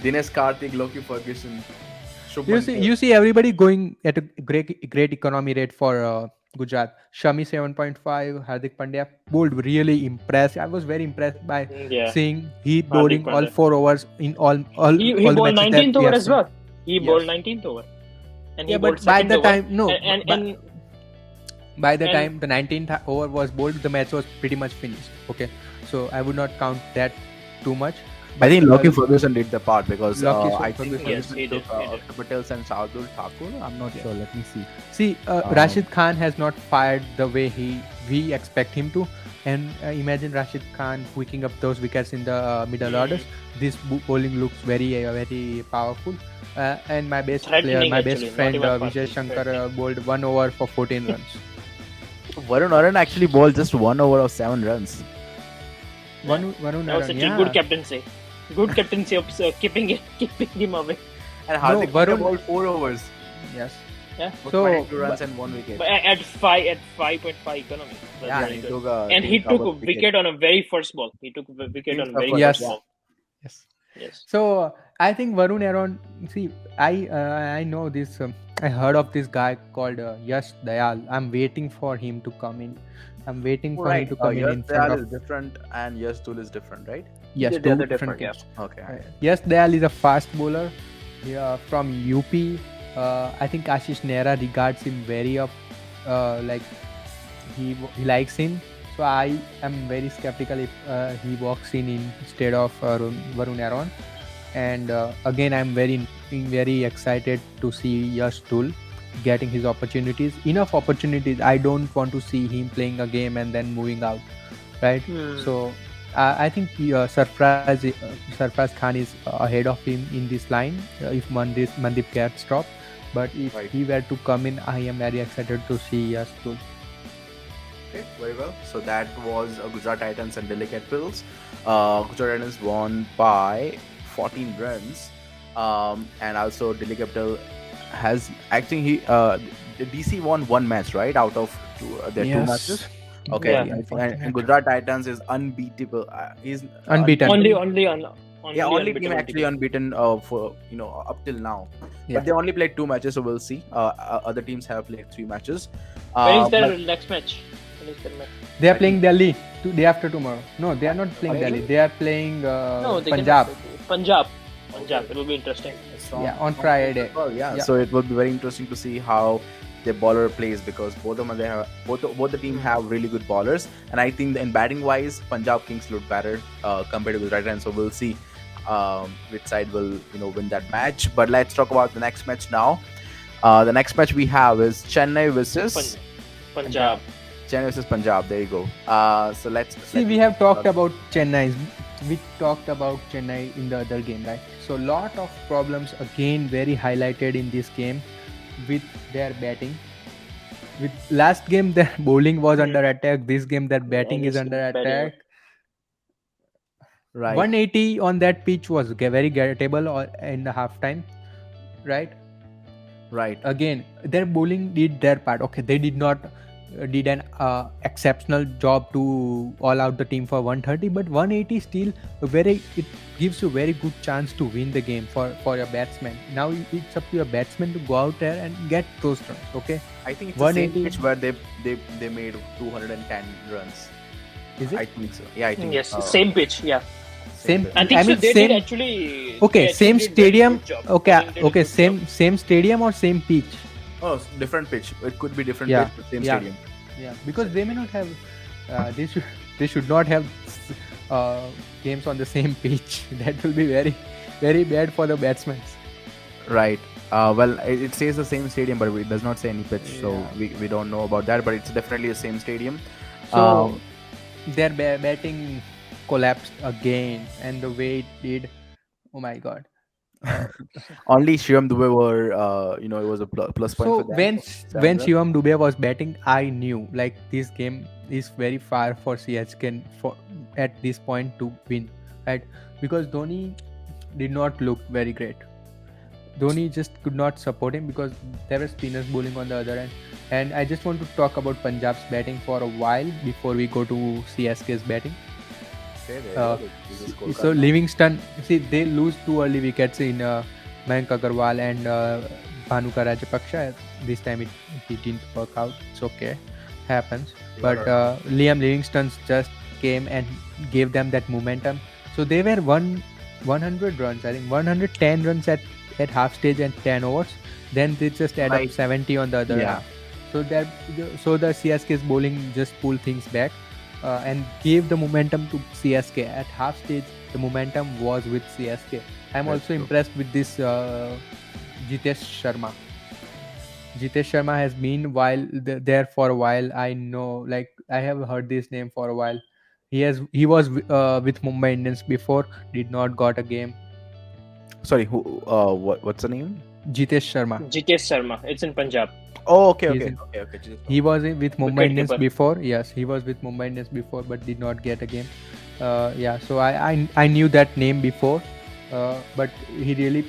Dinesh Karthik, Loki Ferguson. You see everybody going at a great economy rate for Gujarat. Shami 7.5, Hardik Pandya bowled really impressed. I was very impressed by Yeah. seeing he Hardik bowling all Pandya. 4 overs in all He all the bowled matches that 19th we over have as seen. well. He Yes. bowled 19th over. And he Yeah, bowled but by second the over. time no, And by the and- time the 19th over was bowled, the match was pretty much finished. Okay, so I would not count that too much. I think But, Loki Ferguson did the part because Loki I think Ferguson- Yes, Ferguson he did, took he did. Akshay Patel and Shardul Thakur. I'm not sure. Let me see. See, Rashid Khan has not fired the way we expect him to, and imagine Rashid Khan picking up those wickets in the middle orders. This bowling looks very powerful. And my best player, Threatening, my best actually, not friend even Vijay powerful, Shankar threatening. bowled 1 over for 14 runs. Varun Aran actually bowled just 1 over of 7 runs. Varun That was Aran, such a good captaincy. Good captaincy of keeping him away. And Hardik Varun- Pandya bowled 4 overs. Yes. Yeah. For So, 22 runs and 1 wicket. But at 5.5 economy. That's Yeah, very he good. took a And he took a covered wicket on a very first ball. He took a wicket on a very Yes. first ball. Yes. Yes. So I think Varun Aaron. See, I know this. I heard of this guy called Yash Dayal. I'm waiting for him to come in. I'm waiting for him to come in front Dayal of. is different and Yash Dul is different, right? Yes, They're two different, things. Okay. Yes, Dayal is a fast bowler. From UP. I think Ashish Nehra regards him very up. Like he likes him. So I am very skeptical if he walks in instead of Varun Aaron. And again, I'm very excited to see Yash Dul getting his opportunities. Enough opportunities. I don't want to see him playing a game and then moving out, right? So I think Sarfraz Khan is ahead of him in this line if Mandip gets dropped. But if Right. he were to come in, I am very excited to see Yash Dul. Okay, very well. So that was Gujarat Titans and Delhi Capitals. Gujarat Titans won by 14 runs, and also Delhi Capital has actually the DC won one match, right, out of their two matches. Yes. Okay, Yeah. Yeah, and unfortunate. Gujarat Titans is unbeatable. He's Unbeaten. Only, unbeaten. only on, Yeah, only only team unbeatable actually team. unbeaten for up till now. Yeah. But they only played two matches, so we'll see. Other teams have played three matches. When is But their next match? When is their match? They are I think playing Delhi day after tomorrow. No, they are not playing Delhi. Delhi. They are playing No, they cannot Punjab. play Punjab. Punjab. Okay. It will be interesting. Yeah, on Strong teams as Friday. well. Yeah. Yeah. So it will be very interesting to see how the bowler plays because both of them they have both the team have really good bowlers, and I think in batting wise, Punjab Kings look better compared to Gujarat, and so we'll see which side will win that match. But let's talk about the next match now. The next match we have is Chennai versus Punjab. Chennai versus Punjab. There you go. So See, we have talked about Chennai. We talked about Chennai in the other game, right? So lot of problems again very highlighted in this game with their batting. With last game their bowling was under attack. This game their batting is This under batting. attack. right, 180 on that pitch was very gettable or in the halftime, right? right. Again their bowling did their part. Okay, they did not did an exceptional job to all out the team for 130, but 180 still it gives you very good chance to win the game for your batsman. Now it's up to your batsman to go out there and get those runs. Okay, I think it's the same 180. pitch where they made 210 runs. Is it I think so. Yeah, I think Yes, same pitch. Yeah. same? pitch. I think I so. mean They same. did actually. Okay, they same actually did very stadium. good job. Okay, Bowling did a okay, good job. same stadium or same pitch. Oh, different pitch. It could be different Yeah, pitch, but same yeah. stadium. Yeah, because they may not have. They should not have games on the same pitch. That will be very bad for the batsmen. Right. Well, it says the same stadium, but it does not say any pitch, so Yeah. we don't know about that. But it's definitely the same stadium. So their batting collapsed again, and the way it did, oh my god. Only Shivam Dubey were, it was a plus point So for them. when 7 runs. Shivam Dubey was batting, I knew like this game is very far for CSK for at this point to win, right? Because Dhoni did not look very great. Dhoni just could not support him because there were spinners bowling on the other end. And I just want to talk about Punjab's batting for a while before we go to CSK's batting. Okay, there you Uh, go. This is scorecard So now. Livingston, see, they lose two early wickets in Mayank Agarwal and Bhanuka Rajapaksa. This time it didn't work out. It's okay, happens. But Liam Livingston just came and gave them that momentum. So they were 100 runs, I think 110 runs at half stage and 10 overs. Then they just add up Right. 70 on the other Yeah. half. So the CSK's bowling just pulled things back. And gave the momentum to CSK at half stage. The momentum was with CSK. I'm That's also true. impressed with this Jitesh Sharma. Jitesh Sharma has been there for a while. I know, like I have heard this name for a while. He was with Mumbai Indians before. Did not got a game. Sorry, who? What's the name? Jitesh Sharma. Jitesh Sharma. It's in Punjab. Oh, okay, He's okay, in- okay, okay. Just- He was with Mumbai Wicket Indians keeper. before. Yes, he was with Mumbai Indians before, but did not get a game. Yeah, so I knew that name before, but he really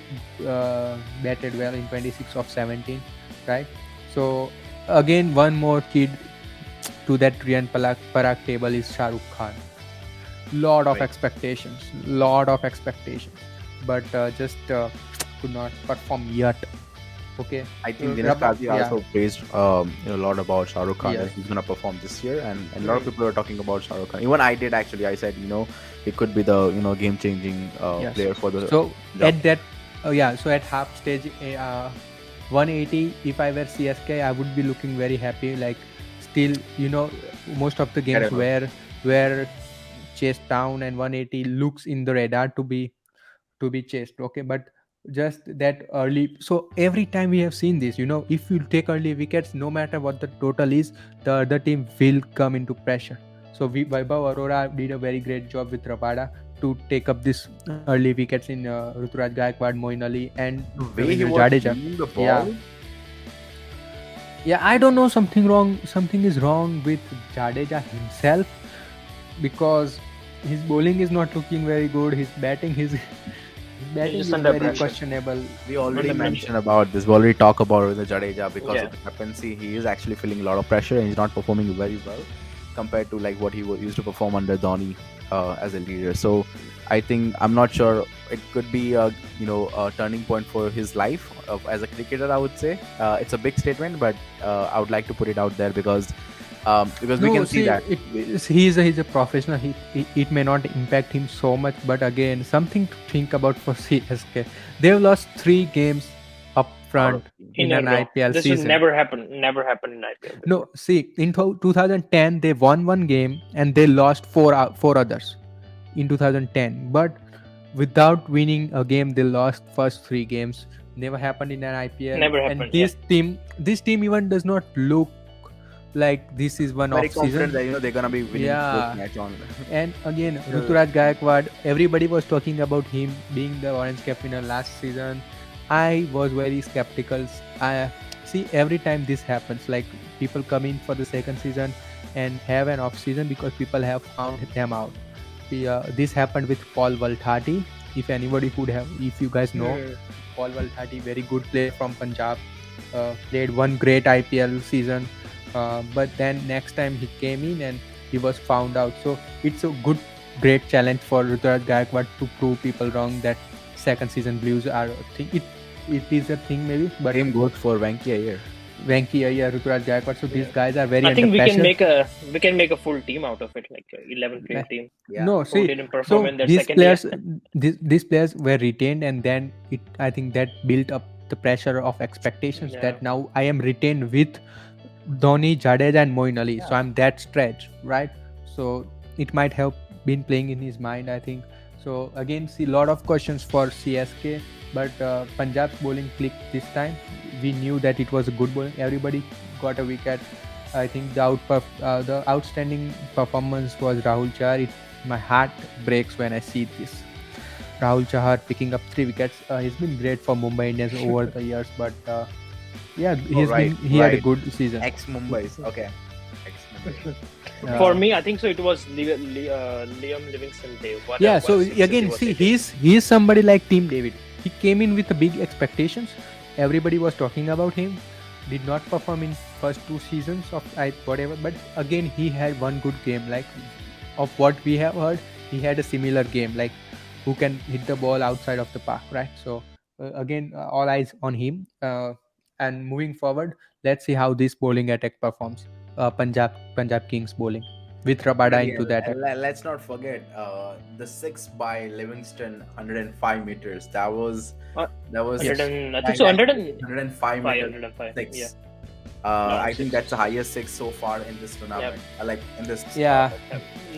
batted well in 26 of 17, right? So again, one more kid to that Riyan Parag table is Shah Rukh Khan. Lot of Right. expectations, but just could not perform yet. Okay. I think Uh, Dinesh Karthi yeah. also praised a lot about Shah Rukh Khan Yes. that he's gonna perform this year, and a lot of Right. people are talking about Shah Rukh Khan. Even I did actually. I said it could be the game changing Yes. player for the. So job. at that, so at half stage, 180. If I were CSK, I would be looking very happy. Like still, most of the games Correct. were chased down, and 180 looks in the radar to be chased. Okay, but just that early. So every time we have seen this, if you take early wickets, no matter what the total is, the other team will come into pressure. So Vaibhav Arora did a very great job with Rabada to take up this early wickets in Ruturaj Gaikwad, Moin Ali, and The way he Ravindra was Jadeja. swinging the ball. Yeah. Yeah, I don't know, something wrong. Something is wrong with Jadeja himself, because his bowling is not looking very good. His He's batting just is under very pressure. questionable. We already Under He pressure. mentioned about this. We already talked about the Jadeja because of Yeah. the captaincy. He is actually feeling a lot of pressure and he's not performing very well compared to like what he used to perform under Dhoni as a leader. So I think I'm not sure. It could be a a turning point for his life as a cricketer. I would say it's a big statement, but I would like to put it out there because we No, can see see, that. he's a professional. It may not impact him so much, but again, something to think about for CSK. They've lost 3 games up Out of front In in a an row. IPL This would season. never happen. Never happened in IPL before. No, see, in 2010 they won one game and they lost four others in 2010. But without winning a game, they lost first 3 games. Never happened in an IPL. Never And happened. Yeah. this team even does not look like this is one very off confident season. that they're gonna be winning this Yeah. match on. And again, Still, Ruturaj Gaikwad, everybody was talking about him being the orange cap winner last season. I was very skeptical. I see, every time this happens, like people come in for the second season and have an off season because people have found them out. This happened with Paul Valthati. If you guys know, Hmm. Paul Valthati, very good player from Punjab, played one great IPL season, but then next time he came in and he was found out. So it's a great challenge for Ruturaj Gaikwad to prove people wrong that second season blues are a thing. It is a thing maybe, but same goes for Venki Iyer. Venki Iyer, Ruturaj Gaikwad. So these Yeah. guys are very I under think pressure. we can make a full team out of it, like 11 player team. Yeah. No, Who see, didn't perform so in their these second year. players, these players were retained, and then I think that built up the pressure of expectations Yeah. that now I am retained with Dhoni, Jadeja, and Moeen Ali. So Yeah. I'm that stretch, right? So it might have been playing in his mind, I think. So again, see, lot of questions for CSK, but Punjab's bowling clicked this time. We knew that it was a good bowling. Everybody got a wicket. I think the outstanding performance was Rahul Chahar. My heart breaks when I see this. Rahul Chahar picking up 3 wickets. He's been great for Mumbai Indians over the years, but yeah, Oh, right, he had a right. good season. Ex Mumbai. Okay. Ex Mumbai. For Uh, me, I think so. It was Liam Livingston Day. yeah, What so a sixes he again, was see, hitting. he's somebody like Team David. He came in with the big expectations. Everybody was talking about him. Did not perform in first 2 seasons of whatever, but again he had one good game. Like, of what we have heard, he had a similar game, like who can hit the ball outside of the park, right? So again, all eyes on him. And moving forward, let's see how this bowling attack performs. Punjab Kings bowling with But Rabada again, into the attack. let's not forget the six by Livingston 105 meters. That was 100 and, I think so. 105 meters 105. six. Yeah. I Six. think that's the highest six so far in this tournament. Like in this. Yeah.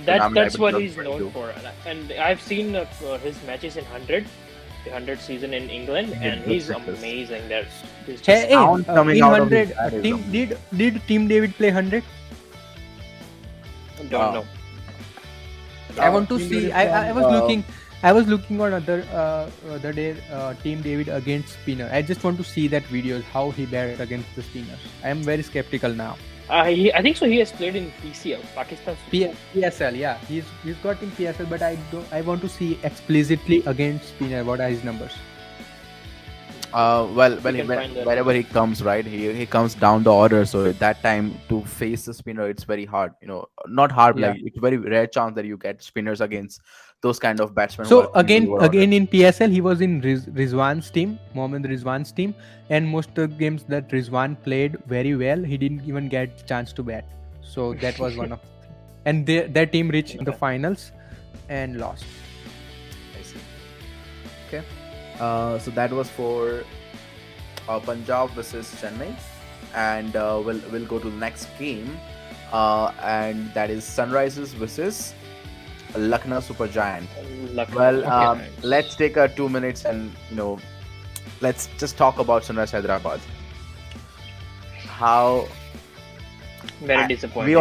That's what he's 2022. known for. And I've seen his matches in 100, the 100 season in England, He hit and good he's sixes. amazing there. He's just Hey, sound coming in out of his 100, bat is team amazing. did Team David play 100? don't know. I want to Team see. David I was from, looking. I was looking on other day, Team David against spinner. I just want to see that videos how he batted against the spinners. I am very skeptical now. I think so. He has played in PCL, Pakistan. PSL, yeah, he's got in PSL, but I want to see explicitly against spinner. What are his numbers? Well, can find that. wherever he comes, right, he comes down the order. So at that time to face the spinner, it's very hard. Not hard, Yeah. like it's very rare chance that you get spinners against those kind of batsmen who So are coming to lower order. again in PSL, he was in Rizwan's team, Mohammad Rizwan's team, and most of the games that Rizwan played very well, he didn't even get chance to bat. So that was one of, and their team reached the Okay. finals and lost. I see. Okay. So that was for Punjab versus Chennai, and we'll go to the next game, and that is Sunrisers versus Lucknow Super Giant. Lucknow. Well, Okay. let's take 2 minutes and let's just talk about Sunrise Hyderabad. How Very I- disappointing. we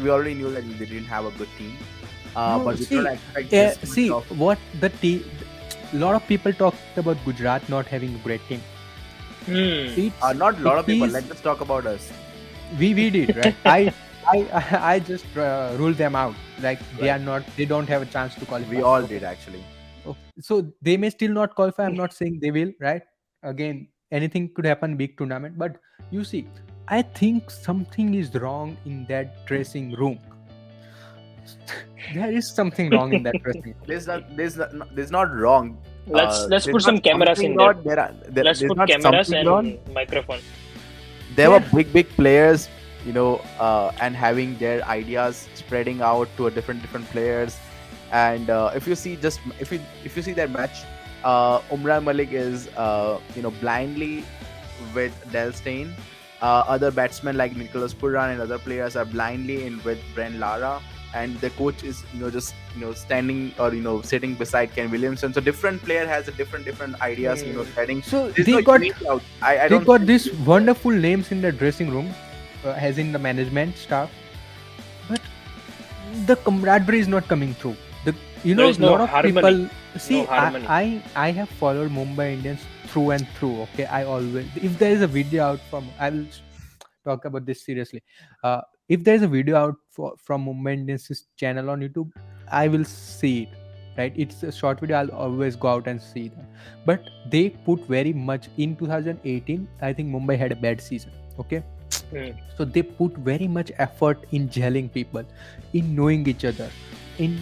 already knew that they didn't have a good team, No, but we see, don't expect this much see of- what the team. A lot of people talked about Gujarat not having a great team. Hmm. It's, not a lot of it people. is- Let's just talk about us. we did, right? I just ruled them out. Like they Right. are not, they don't have a chance to We qualify. all Okay. did actually. Okay. So they may still not qualify. I'm not saying they will, right? Again, anything could happen big tournament. But you see, I think something is wrong in that dressing room. There is something wrong in that dressing room. There's not wrong. Let's There's put not some cameras something in there. wrong. Let's There's put not cameras something wrong. and microphone. There were Yeah. big players, and having their ideas spreading out to a different players. And if you see just if you see their match, Umran Malik is blindly with Del Steyn. Other batsmen like Nicholas Purran and other players are blindly in with Bren Lara, and the coach is just standing or sitting beside Ken Williamson. So different player has a different ideas, setting. So There's no unity out. I they don't got think this wonderful names in the dressing room, as in the management staff, but the camaraderie is not coming through. There is no lot of harmony. people see. No harmony. I have followed Mumbai Indians through and through. Okay, I always, if there is a video out from, I will talk about this seriously. If there is a video out from Mumbai Indians channel on YouTube, I will see it. Right, it's a short video. I'll always go out and see them. But they put very much in 2018. I think Mumbai had a bad season. Okay, Mm. so they put very much effort in gelling people, in knowing each other, in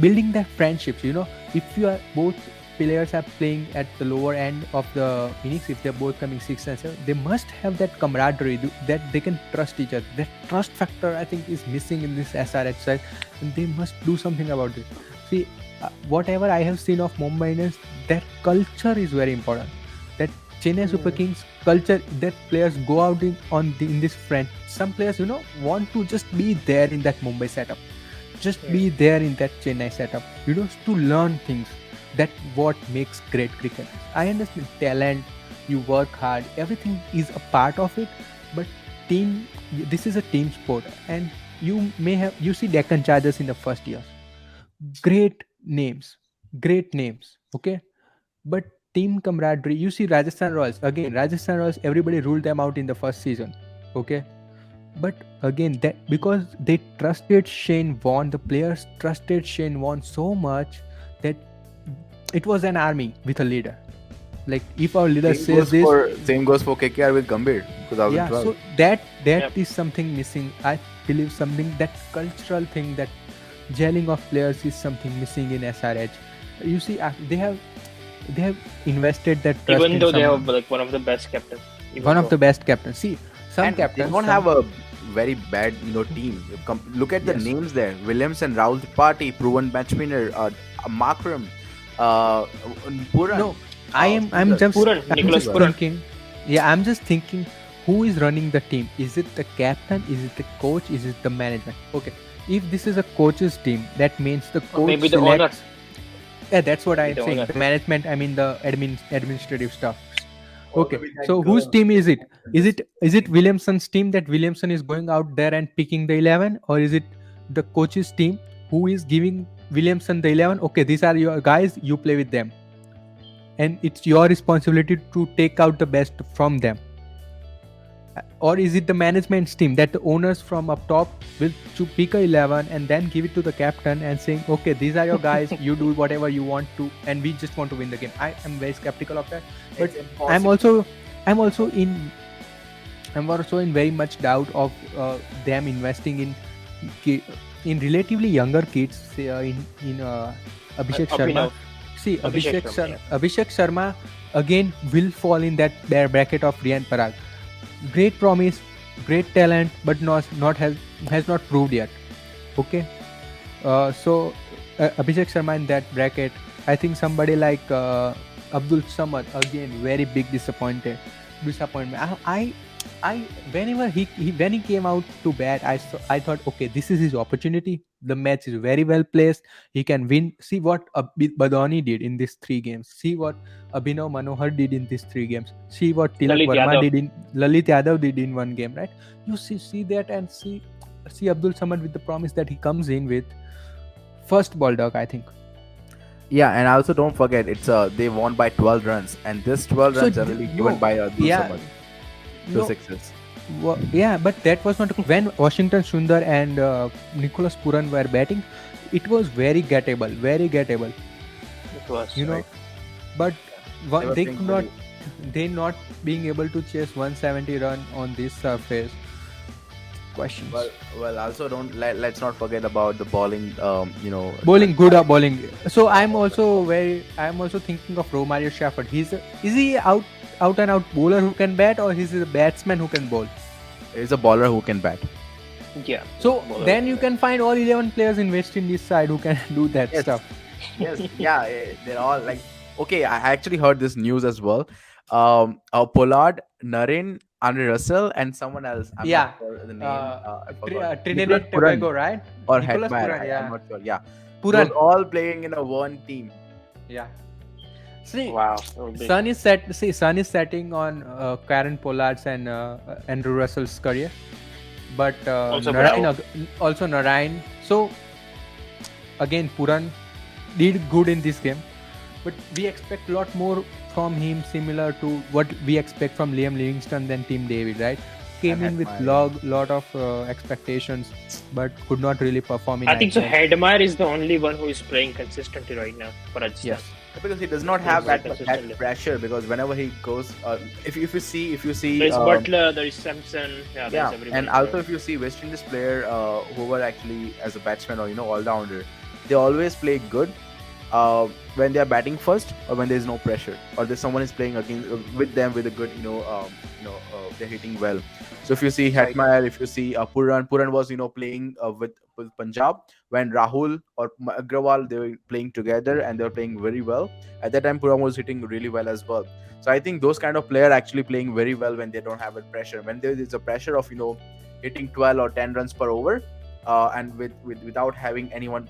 building their friendships. If you are both players are playing at the lower end of the innings, if they're both coming 6 and 7, they must have that camaraderie, that they can trust each other. That trust factor, I think, is missing in this SRH side, and they must do something about it. See, whatever I have seen of Mumbai Indians, their culture is very important. That Chennai Super Kings culture, that players go out in this friend. Some players, want to just be there in that Mumbai setup, just be there in that Chennai setup, to learn things. That what makes great cricket. I understand talent, you work hard, everything is a part of it, but this is a team sport, and you see Deccan Chargers in the first years, great names, okay, but team camaraderie. You see Rajasthan Royals, again, Rajasthan Royals, everybody ruled them out in the first season, okay, but again, that because they trusted Shane Warne, the players trusted Shane Warne so much that it was an army with a leader. Like, if our leader says this, same goes for KKR with Gambhir 2012. yeah, so that is something missing. I believe something, that cultural thing, that gelling of players is something missing in SRH. You see, they have invested that trust Even in though they someone. have like one of the best captains. One of the best captains. See, some And captains they don't have a very bad team. Look at the Yes. names there: Williamson, Rahul Tripathi, proven match winner, Makram, Puran. No, I'm just Puran, Nicholas Puran. thinking. Yeah, I'm just thinking, who is running the team? Is it the captain? Is it the coach? Is it the management? Okay, if this is a coach's team, that means the coach Maybe the selects. owner. Yeah, that's what I'm The saying. owner. The management, I mean the administrative stuff. Okay, so whose team is it? Is it Williamson's team, that Williamson is going out there and picking the 11, or is it the coach's team who is giving Williamson the 11? Okay, these are your guys. You play with them, and it's your responsibility to take out the best from them. Or is it the management's team, that the owners from up top will to pick a 11 and then give it to the captain and saying, okay, these are your guys, you do whatever you want to, and we just want to win the game? I am very skeptical of that, but I'm also in very much doubt of them investing in relatively younger kids, say, in Abhishek Sharma. Abhinav. See, Abhishek Abhishek Sharma again will fall in that bare bracket of Riyan Parag. Great promise, great talent, but has not proved yet. Okay, so Abhishek Sharma in that bracket. I think somebody like Abdul Samad, again, very big disappointment. I whenever when he came out to bat, I thought, okay, this is his opportunity. The match is very well placed. He can win. See what Badoni did in these 3 games. See what Abhinav Manohar did in these 3 games. See what Tilak Lalit Yadav did in 1 game. Right? You see that, and see Abdul Samad with the promise that he comes in with. First ball dog, I think. Yeah, and also don't forget, it's they won by 12 runs, and this 12 runs are really given by Abdul Samad. 2 sixes. Yeah, but that was not when Washington Sundar and Nicholas Puran were batting. It was very gettable, very gettable. It was. You know, Right. but They were they playing could not. really. They not being able to chase 170 run on this surface. Questions. Well. Also, don't let's not forget about the bowling. Bowling good or Right. bowling. So I'm Also, also thinking of Romario Shepherd. Is he out and out bowler who can bat, or is he a batsman who can bowl? he's a bowler who can bat. Yeah. So Bowler then can you bat. can find all 11 players in West Indies side who can do that Yes. stuff. Yes. Yeah. They're all like. Okay, I actually heard this news as well. Pollard, Naren, Andre Russell, and someone else. I'm not Yeah, sure the name. I forgot. Nicholas Trinidad Puran Tobago, right? or Nicholas Hetman. Puran, I'm yeah. not sure. Yeah, those Puran, all playing in a one team. yeah. See, Wow. That would be Sun is setting on Karen Pollard's and Andrew Russell's career, but also Bravo. Also Narayan. So again, Puran did good in this game, but we expect a lot more from him, similar to what we expect from Liam Livingston than Tim David, right? Came And in with Hetman. lot of expectations, but could not really perform in I think so. IPL. Hedmar is the only one who is playing consistently right now for Rajasthan. Yes. Because he does He's not playing have very that consistently. pressure. Because whenever he goes, if you see, There is Butler, there is Sampson, yeah, there is yeah, everyone and in there. also if you see West Indies player who were actually as a batsman or all rounder, they always play good when they are batting first or when there is no pressure or there's someone is playing against with them with a good they're hitting well. So if you see Right. Hetmeyer, if you see Puran was playing with Punjab when Rahul or Agrawal, they were playing together and they were playing very well. At that time Puran was hitting really well as well. So I think those kind of player actually playing very well when they don't have a pressure. When there is a pressure of hitting 12 or 10 runs per over, and without having anyone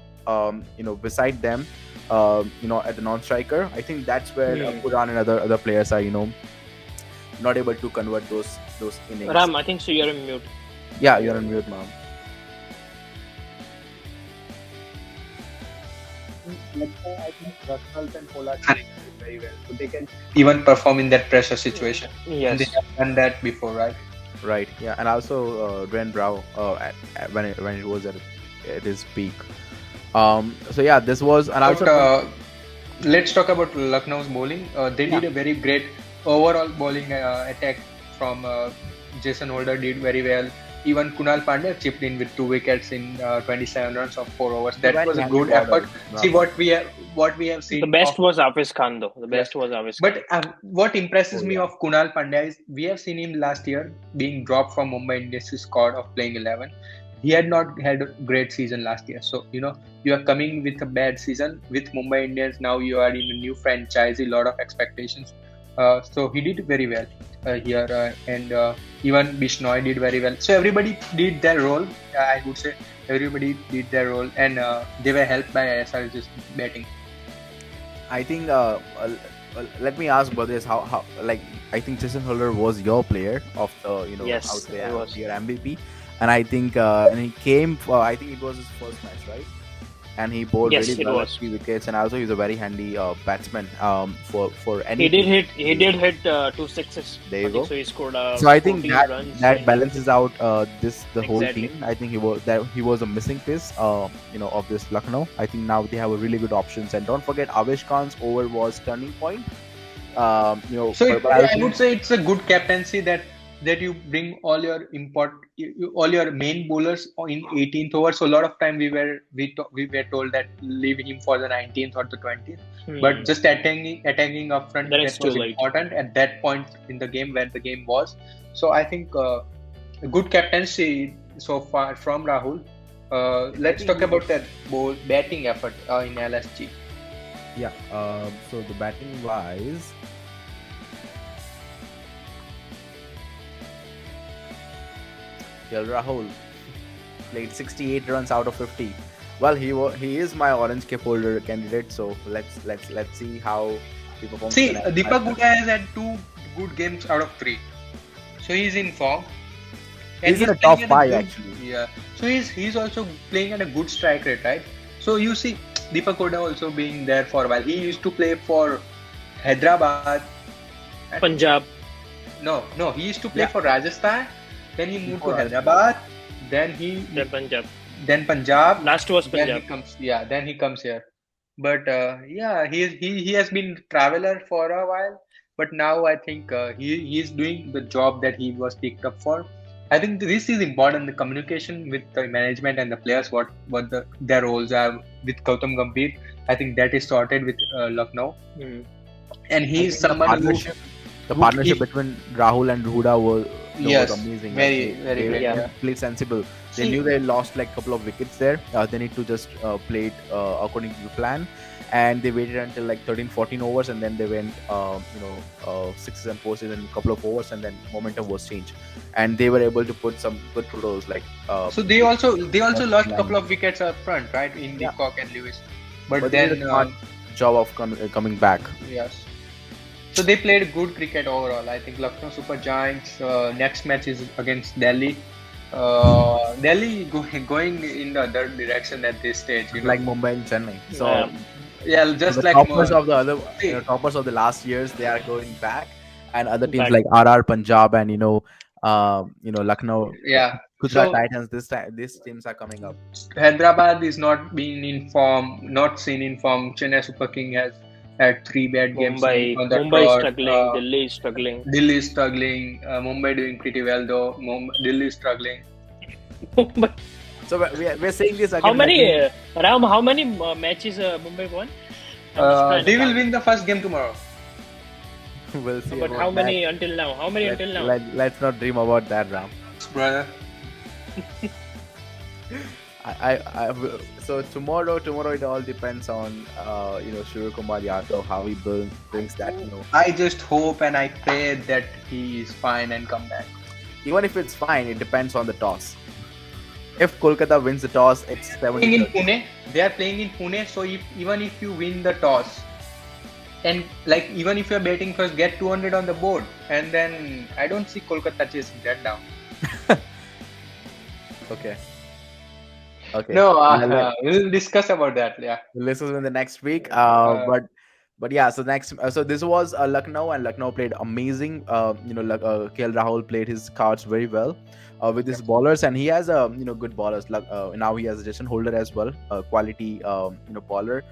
beside them, at the non-striker, I think that's where Puran and other players are not able to convert those innings. Ram, I think so. You're on mute. Yeah, you're on mute, mom. I think Russell and Pollard connected very well, so they can even perform in that pressure situation. Yes. And they have done that before, right? Right. Yeah, and also Dwayne Brow when it was at his peak. So yeah, this was and But, also let's talk about Lucknow's bowling. They did a very great overall bowling attack from Jason Holder did very well. Even Kunal Pandya chipped in with 2 wickets in 27 runs of 4 overs. That was a good effort. See what we have seen. The best was Hafiz Khan, though. The best was Hafiz Khan. But what impresses me of Kunal Pandya is we have seen him last year being dropped from Mumbai Indians' squad of playing 11. He had not had a great season last year. So, you are coming with a bad season with Mumbai Indians. Now you are in a new franchise, a lot of expectations. So he did very well here, and even Bishnoi did very well. So everybody did their role. I would say everybody did their role, and they were helped by ISR just batting. I think let me ask Bhadresh how like I think Jason Holder was your player of the Yes, I would say he was. your MVP, and I think and he came for I think it was his first match, right? And he bowled Yes, really it well at was. 3 wickets, and also he's a very handy batsman for any He did team. hit 2 sixes. There you I think go. so he scored So I think 14 runs. that and- balances out the whole Exactly. team. I think he was a missing piece of this Lucknow. I think now they have a really good options, and don't forget Avesh Khan's over was turning point. So but I I think- would say it's a good captaincy that you bring all your all your main bowlers in 18th over. So a lot of time we were told that leave him for the 19th or the 20th. But just attacking up front, Then that it's too was late. important at that point in the game where the game was. So I think a good captaincy so far from Rahul. Let's talk about that batting effort in LSG. Yeah. So the batting wise, Rahul played 68 runs out of 50. Well, he is my orange cap holder candidate. So let's see how he performs. See, tonight. Deepak Gupta has had 2 good games out of 3, so he's in form. He's in the playing top at a 5 good- actually. Yeah, so he's also playing at a good strike rate, right? So you see, Deepak Gupta also being there for a while. He used to play for Hyderabad. Punjab. No, he used to play Yeah. for Rajasthan, then he moved to Before RCB. Hyderabad, then he Then Punjab. then Punjab, Last was then he Punjab. comes then he comes here. But yeah, he has been traveler for a while, but now I think he is doing the job that he was picked up for. I think this is important, the communication with the management and the players, what their roles are with Gautam Gambhir. I think that is sorted with Lucknow, Mm. and I he is think someone the who partnership if between Rahul and Huda was was yes, amazing. Like very great. Yeah. Yeah. played sensible. They See, knew they lost like a couple of wickets there. They need to just play it according to the plan, and they waited until like 13, 14 overs, and then they went sixes and fours in a couple of overs, and then momentum was changed, and they were able to put some good totals like so they also lost a couple line. of wickets up front, right, in the Yeah, Cock and Lewis, but but they did a then smart job of coming back. yes. So they played good cricket overall. I think Lucknow Super Giants next match is against Delhi. Delhi going in the other direction at this stage, Just like Mumbai and Chennai. So, Yeah, so just the like toppers of the other, see, toppers of the last years, they are going back, and other teams Back. like RR Punjab and Lucknow, yeah. Gujarat So Titans. This time, these teams are coming up. Hyderabad is not being in form, not seen in form. Chennai Super King has had 3 bad games on the Mumbai is trot. struggling. Delhi is struggling. Delhi is struggling. Mumbai doing pretty well though. Delhi is struggling. But So we're saying this again. how like, many Ram? How many matches Mumbai won? I'm just trying to They will count. win the first game tomorrow. we'll see. But about how that. many until now? How many until now? Let's not dream about that, Ram. Brother. So tomorrow it all depends on Surya Kumar Yadav, how he brings that I just hope and I pray that he is fine and come back. even if it's fine, it depends on the toss. If Kolkata wins the toss, it's Playing in 70. Pune, they are playing in Pune. So even if you win the toss, and like even if you're batting first, get 200 on the board, and then I don't see Kolkata chasing that down. Okay. No, Well, we'll discuss about that. Yeah. this is in the next week. But yeah, so so this was Lucknow, and Lucknow played amazing. KL Rahul played his cards very well with his bowlers, and he has good bowlers. Now he has a Jason Holder as well, quality bowler,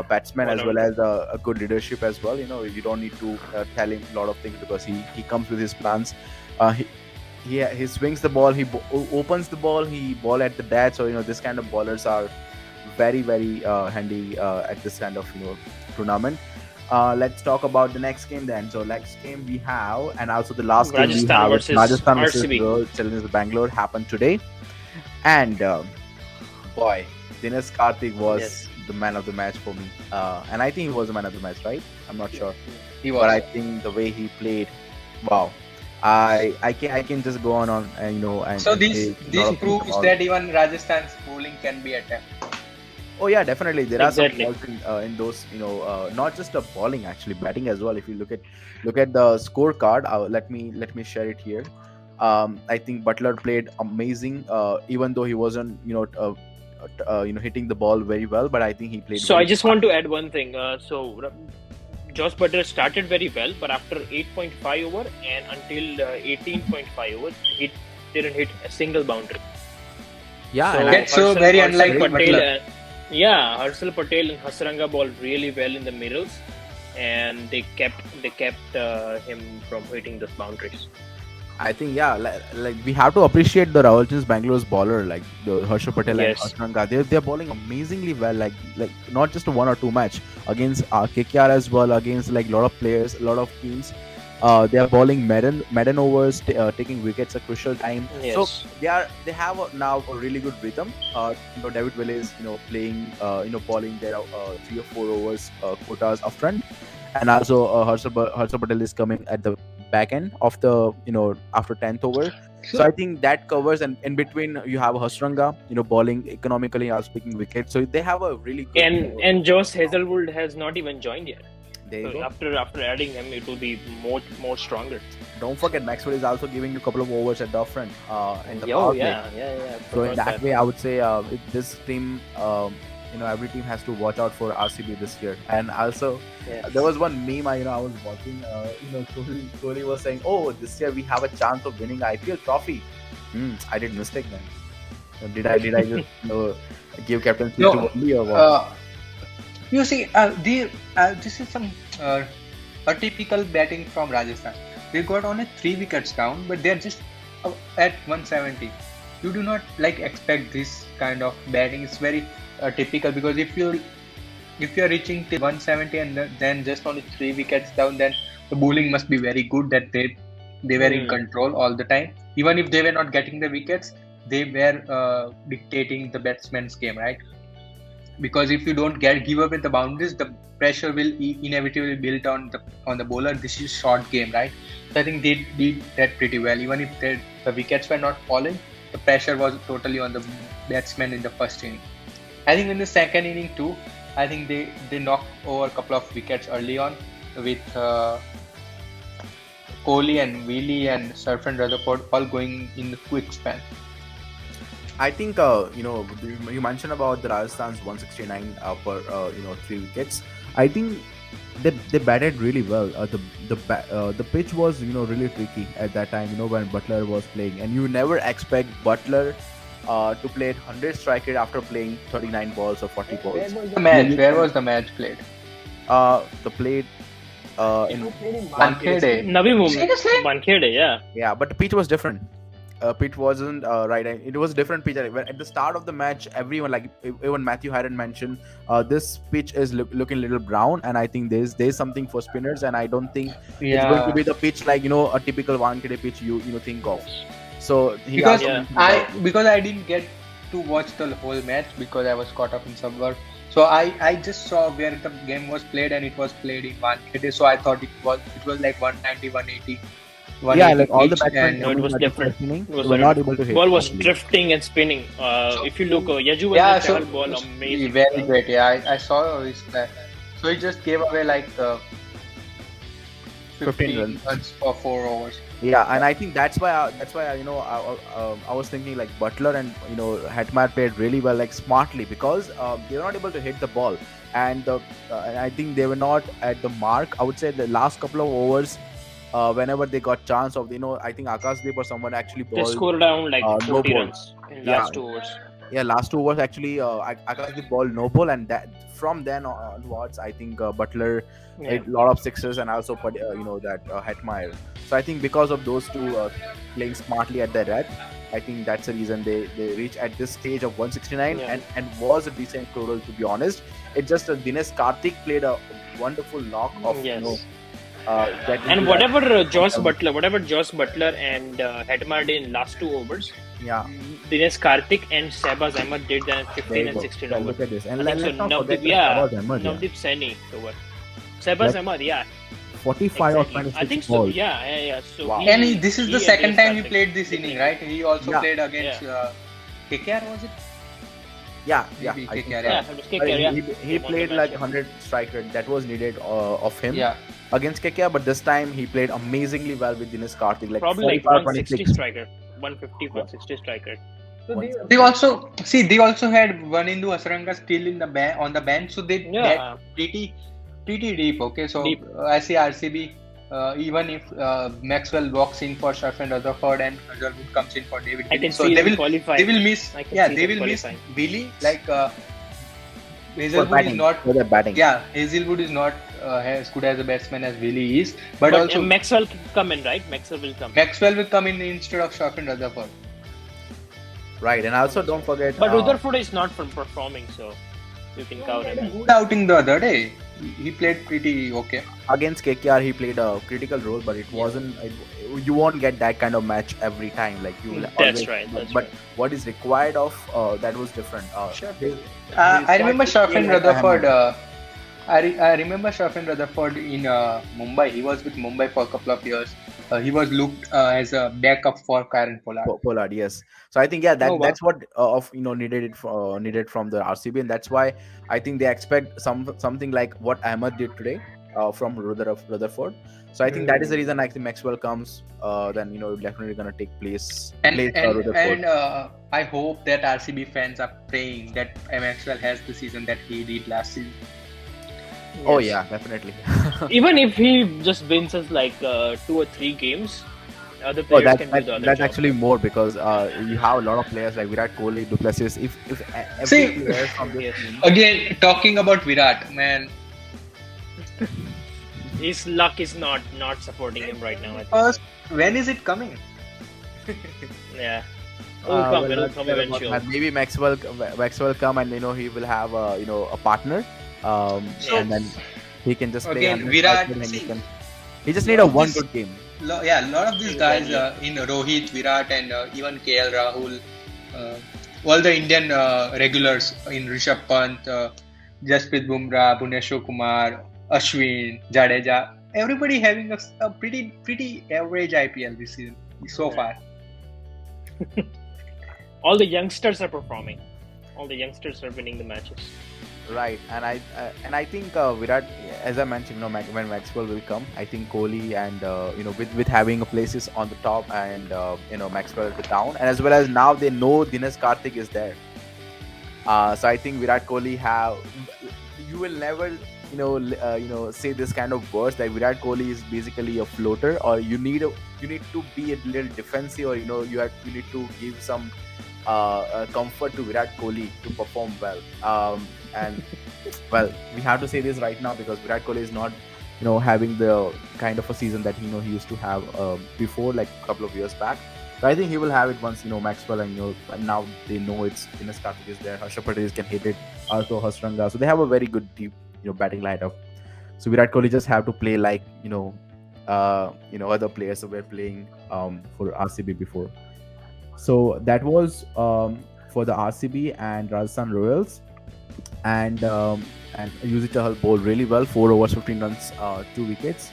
batsman, as well as a good leadership as well. You don't need to tell him a lot of things because he comes with his plans. He swings the ball, opens the ball, he ball at the dad. So this kind of bowlers are very very handy at this kind of tournament. Let's talk about the next game then. So next game we have, and also the last game we Rajasthan have, versus Rajasthan versus RCB. Royal Challengers Bangalore happened today, and boy, Dinesh Karthik was Yes. the man of the match for me, and I think he was the man of the match, right? I'm not sure, He but I think the way he played, wow. I can just go on and So and this say a lot this of things proves about that even Rajasthan's bowling can be attacked. Oh yeah, definitely. There Exactly. are some balls in those, not just a bowling, actually batting as well. If you look at the scorecard, let me share it here. I think Butler played amazing, even though he wasn't hitting the ball very well, but I think he played. So very I just smart. want to add one thing. Josh Butler started very well, but after 8.5 over and until 18.5 over, he didn't hit a single boundary. Yeah, So and That's so very unlike Patel, Butler. Harshal Patel and Hasranga bowled really well in the middles, and they kept him from hitting those boundaries. I think like we have to appreciate the Royal Challengers Bangalore's bowler, like the Harshal Patel and Yes. Hasranga. They're bowling amazingly well, like not just a one or two match against KKR as well, against like a lot of players, a lot of teams. They are bowling maiden overs, taking wickets at crucial time. Yes. So they have now a really good rhythm. David Willis, playing, bowling their 3 or 4 overs quotas up front, and also Harshal Patel is coming at the back end of the after 10th over. So I think that covers, and in between you have Hasranga, bowling economically, picking wickets. So they have a really good. And Josh Hazelwood has not even joined yet. There you So go. after adding him, it will be more stronger. Don't forget, Maxwell is also giving you a couple of overs at the up front in the Oh power play. yeah. So in Forgot that way, I would say this team, every team has to watch out for RCB this year. And also, Yes. there was one meme I was watching. Kohli was saying, "Oh, this year we have a chance of winning IPL trophy." I did mistake then. Did I just give captaincy to No, only or what? uh, you see, this is some uh, atypical batting from Rajasthan. They got only 3 wickets down, but they're just at 170. You do not like expect this kind of batting. It's very typical, because if you're reaching till 170 and then just only 3 wickets down, then the bowling must be very good, that they were in control all the time. Even if they were not getting the wickets, they were dictating the batsman's game, right? Because if you don't give away the boundaries, the pressure will inevitably build on the bowler. This is short game, right? So I think they did that pretty well. Even if the wickets were not falling, the pressure was totally on the batsman in the first inning. I think in the second inning too, I think they knocked over a couple of wickets early on with Kohli and Wheelie and Surf and Rutherford all going in the quick span. I think you mentioned about the Rajasthan's 169 per 3 wickets. I think they batted really well. The pitch was really tricky at that time. When Butler was playing, and you never expect Butler to play 100 strike rate after playing 39 balls or 40 balls. Where was the match played? The played in Wankhede. Navi Mumbai. Seriously? Wankhede, yeah. Yeah, but the pitch was different. Pitch wasn't right. It was a different pitch. At the start of the match, everyone, like even Matthew hadn't mentioned, this pitch is looking a little brown, and I think there's something for spinners, and I don't think it's going to be the pitch like a typical Wankhede pitch you think of. So he because asked me I didn't get to watch the whole match because I was caught up in some work. So I just saw where the game was played, and it was played in Wankhede. So I thought it was like 190, 180. Yeah, like all the batsmen. No, it was different. Were not able to hit. Ball was drifting and spinning. If you look, Yaju was a travel ball, amazing. Very great. Yeah, I saw his play. So he just gave away like 15 runs for 4 overs. Yeah, and I think that's why I was thinking like Butler and Hetmar played really well, like smartly, because they were not able to hit the ball, and I think they were not at the mark. I would say the last couple of overs, whenever they got chance of I think Akashdeep or someone actually bowled. They scored around like 40 no runs in last 2 overs. Yeah, last 2 overs actually Akashdeep bowled no ball, and that from then onwards I think Butler hit a lot of sixes, and also put that Hetmeyer. So I think because of those two playing smartly at the red, I think that's the reason they reach at this stage of 169 and was a decent total, to be honest. It's just Dinesh Karthik played a wonderful knock of and whatever Josh Butler and Hetmeyer did in last 2 overs. Yeah, Dinesh Karthik and Shahbaz Ahmed did that 15 and 16 overs. Look at this, and let's not forget Navdeep Saini over. Shahbaz Ahmed, 45 or 26 I think so. balls. Yeah. So wow. And this is the second time he played this inning, right? He also played against KKR, was it? Yeah. KKR, He played like 100 strike rate. That was needed of him against KKR, but this time he played amazingly well with Dinesh Karthik. Like probably like 160 striker, 150, 160 striker. So they also had Vanindu Hasaranga still on the bench, so they get pretty deep. Okay, so I see RCB. Even if Maxwell walks in for Surf and Rutherford and Hazlewood comes in for David Willey, so they will miss. They will miss Willey. Like Hazlewood is not. Hazlewood is not as good as a batsman as Willey is, but also Maxwell come in, right? Maxwell will come in instead of Surf and Rutherford. Right, and also don't forget. But Rutherford is not performing, so you can cover him. Good outing the other day. He played pretty okay. Against KKR, he played a critical role, but it wasn't. You won't get that kind of match every time. Like you. That's right. But what is required of that was different. I remember Surf and Rutherford. I remember Surf and Rutherford in Mumbai. He was with Mumbai for a couple of years. He was looked as a backup for Kieron Pollard. Yes. So I think that's what needed from the RCB, and that's why I think they expect something like what Ahmed did today from Rutherford. So I think that is the reason I think Maxwell comes. Then definitely gonna take place. And I hope that RCB fans are praying that Maxwell has the season that he did last season. Yes. Oh yeah, definitely. Even if he just wins us like 2 or 3 games, Other Oh, players can do the other that's job. actually more because you have a lot of players like Virat Kohli, Duplessis. If every See, player from this Yes. team, again, talking about Virat, man, His luck is not supporting him right now, I think so. first, when is it coming? Yeah. It'll come. well, It'll not come sure about eventually. that. Maybe Maxwell come and he will have a partner, So, and then he can just play again, 100 Virat, and see, he just need lot a of one this, good game. yeah, a lot of these guys Exactly. in Rohit, Virat, and even KL Rahul, uh, all the Indian regulars in Rishabh Pant, Jasprit Bumrah, Bhuvneshwar Kumar, Ashwin, Jadeja, everybody having a pretty average IPL this season so Yeah. far. All the youngsters are performing. All the youngsters are winning the matches. Right, and I think Virat, as I mentioned, when Maxwell will come, I think Kohli and with having places on the top and Maxwell at the down, and as well as now they know Dinesh Karthik is there. So I think Virat Kohli have you will never say this kind of words that Virat Kohli is basically a floater, or you need to be a little defensive, or you need to give some comfort to Virat Kohli to perform well. And well, we have to say this right now because Virat Kohli is not having the kind of a season that he used to have before, like a couple of years back. So I think he will have it once Maxwell and now they know it's Dinesh Karthik is there. Harsha Patel can hit it, also Hasranga. So they have a very good deep batting lineup. So Virat Kohli just have to play like other players who were playing for RCB before. So that was for the RCB and Rajasthan Royals, and Yuzi Chahal bowled really well, 4 overs, 15 runs, 2 wickets.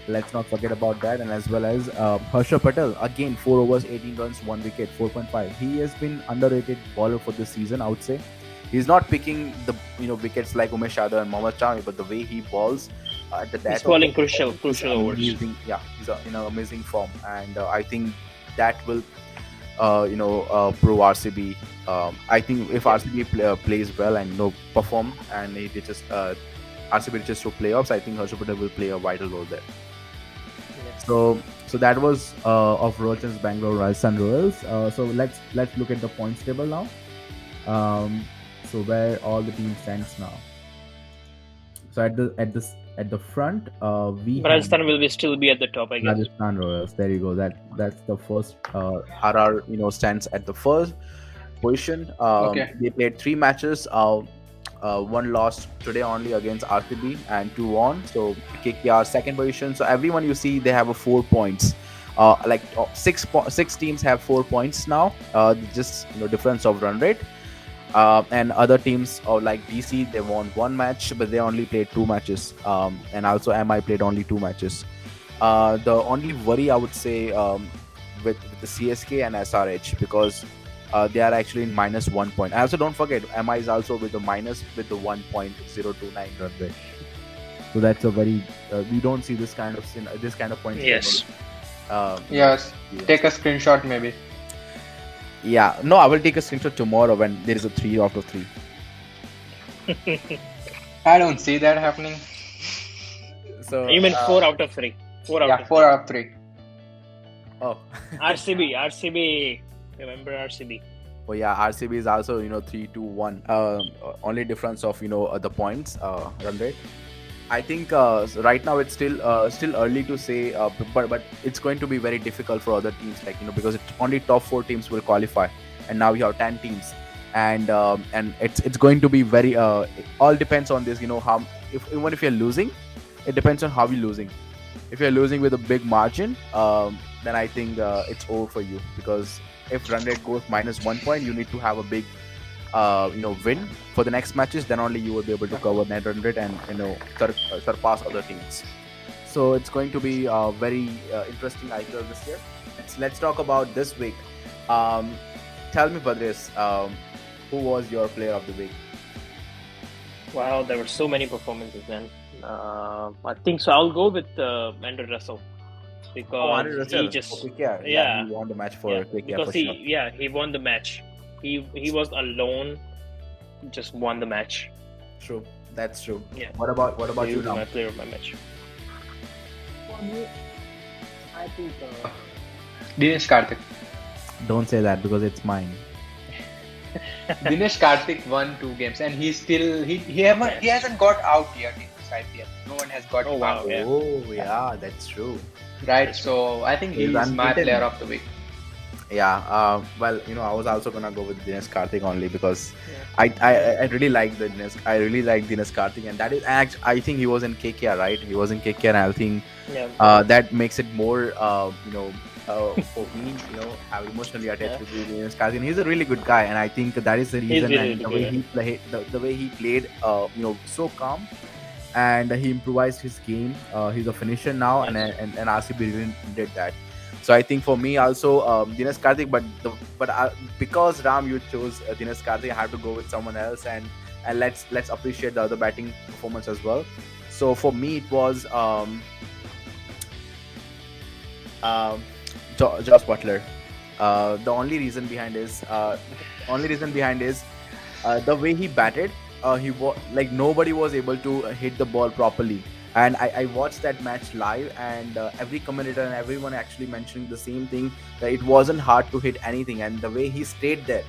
Let's not forget about that, and as well as Harsha Patel again, 4 overs, 18 runs, 1 wicket, 4.5. He has been underrated bowler for this season, I would say. He's not picking the wickets like Umesh Yadav and Mohammad Shami, but the way he bowls at the He's that of bowling crucial is overs. amazing. Yeah, he's in an amazing form, and I think that will pro RCB. I think if RCB plays well and perform and he reaches RCB reaches to playoffs, I think Harsha Patel will play a vital role there. Yes. So that was of Rochans Bangalore Rajasthan Royals. So let's look at the points table now. So where all the teams stands now. So at the front, we Rajasthan have will still be at the top, I guess. Rajasthan Royals. There you go. That's the first. RR stands at the first position. Okay. They played 3 matches. One lost today only against RCB and 2 won. So KKR second position. So everyone you see they have a 4 points. Six teams have 4 points now. Just difference of run rate. And other teams like DC, they won 1 match, but they only played 2 matches. And also MI played only 2 matches. The only worry I would say with the CSK and SRH, because they are actually in -1 point. I also don't forget MI is also with the 1.029 run rate. So that's a very we don't see this kind of points. Yes. Yes. Take a screenshot maybe. Yeah, no, I will take a screenshot tomorrow when there is a 3 out of 3. I don't see that happening. So You mean 4 out of 3? 4 out Yeah, of 4 out of 3. Oh. RCB. Remember RCB? Oh yeah, RCB is also 3-2-1. Only difference of the points run rate. I think right now it's still early to say, but it's going to be very difficult for other teams, like because it's only top 4 teams will qualify, and now we have 10 teams, and it's going to be very. It all depends on this. How even if you're losing, it depends on how you're losing. If you're losing with a big margin, then I think it's over for you, because if run rate goes -1 point, you need to have a big win for the next matches. Then only you will be able to cover net run rate and surpass other teams. So it's going to be a very interesting IPL this year. Let's talk about this week. Tell me, Bhadresh, who was your player of the week? Wow, there were so many performances then. I think so. I'll go with Andrew Russell, because Andrew Russell he just for KKR. yeah, He won the match for yeah, KKR because for sure. he won the match. He was alone, just won the match. True, that's true. Yeah. What about He you was now? my player of my match. For me, I think Dinesh Karthik. Don't say that because it's mine. Dinesh Karthik won 2 games, and he hasn't got out yet in this IPL. No one has got Oh, him wow, out, yeah. Oh yeah, that's true. right? So I think He's he's my unbeaten. player of the week. Yeah. Well, I was also gonna go with Dinesh Karthik only because Yeah. I really like the Dinesh. I really like Dinesh Karthik, and that is actually I think he was in KKR, right? He was in KKR, and I think Yeah. that makes it more for me, I'm emotionally attached Yeah. with Dinesh Karthik. He's a really good guy, and I think that is the He's reason. really, And the really way good. he played, the way he played, so calm, and he improvised his game. He's a finisher now, Yes. and RCB really did that. So I think for me also Dinesh Karthik, but because Ram you chose Dinesh Karthik, I have to go with someone else, and let's appreciate the other batting performance as well. So for me it was um, Josh Butler. The only reason behind is the way he batted. He was like nobody was able to hit the ball properly. And I watched that match live, and every commentator and everyone actually mentioning the same thing, that it wasn't hard to hit anything. And the way he stayed there,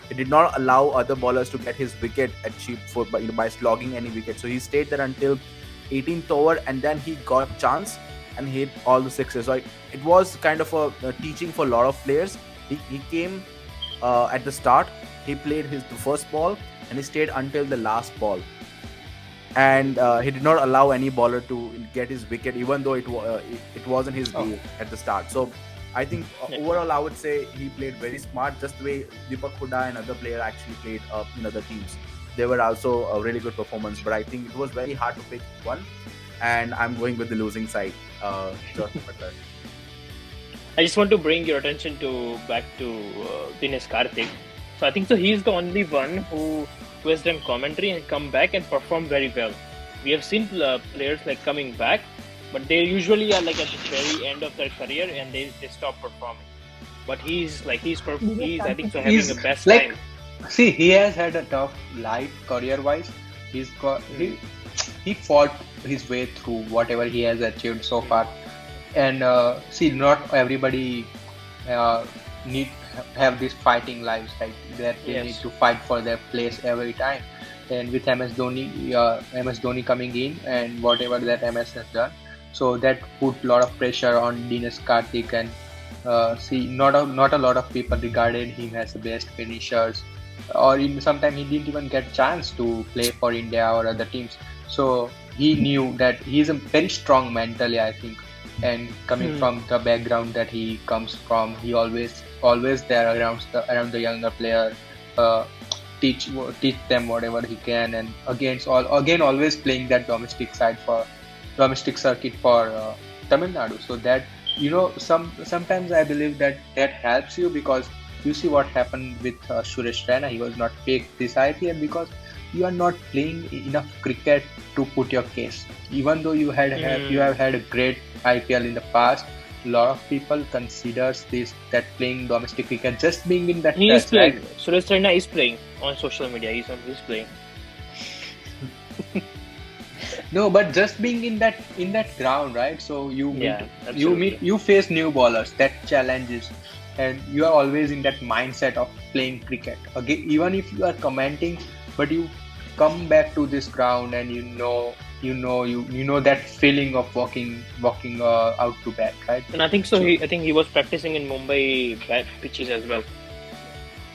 he did not allow other ballers to get his wicket at cheap foot by slogging any wicket. So he stayed there until 18th over, and then he got chance and hit all the sixes. So it was kind of a teaching for a lot of players. He came at the start. He played the first ball, and he stayed until the last ball, and he did not allow any bowler to get his wicket, even though it wasn't his Oh. day at the start. So I think Yeah. overall I would say he played very smart, just the way Deepak Huda and other player actually played in other teams. They were also a really good performance, but I think it was very hard to pick one, and I'm going with the losing side, Josh Butler. I just want to bring your attention back to Dinesh Karthik. So I think so he's the only one who has done commentary and come back and perform very well. We have seen players like coming back, but they usually are like at the very end of their career and they stop performing. But he's I think so having He's the best like, time. see, he has had a tough life career-wise. He's got he fought his way through whatever he has achieved so far. And see, not everybody need have these fighting lives, right? That they need Yes. to fight for their place every time. And with MS Dhoni coming in and whatever that MS has done, so that put a lot of pressure on Dinesh Karthik. And see, not a lot of people regarded him as the best finishers, or even sometimes he didn't even get chance to play for India or other teams. So he knew that he's a very strong mentally, I think. And coming from the background that he comes from, he always there around the younger player, uh, teach them whatever he can, and again always playing that domestic circuit for Tamil Nadu. So that sometimes I believe that helps you, because you see what happened with Suresh Raina. He was not picked this IPL because you are not playing enough cricket to put your case. Even though you have had a great IPL in the past, a lot of people considers that playing domestic cricket, just being in that He is touch, playing. right? Suresh Raina is playing on social media. He's playing. No, but just being in that ground, right? So Absolutely. you face new bowlers, that challenges, and you are always in that mindset of playing cricket. Again, even if you are commenting, but you come back to this ground and you know that feeling of walking out to bat, right? And I think so. So- I think he was practicing in Mumbai pitches as well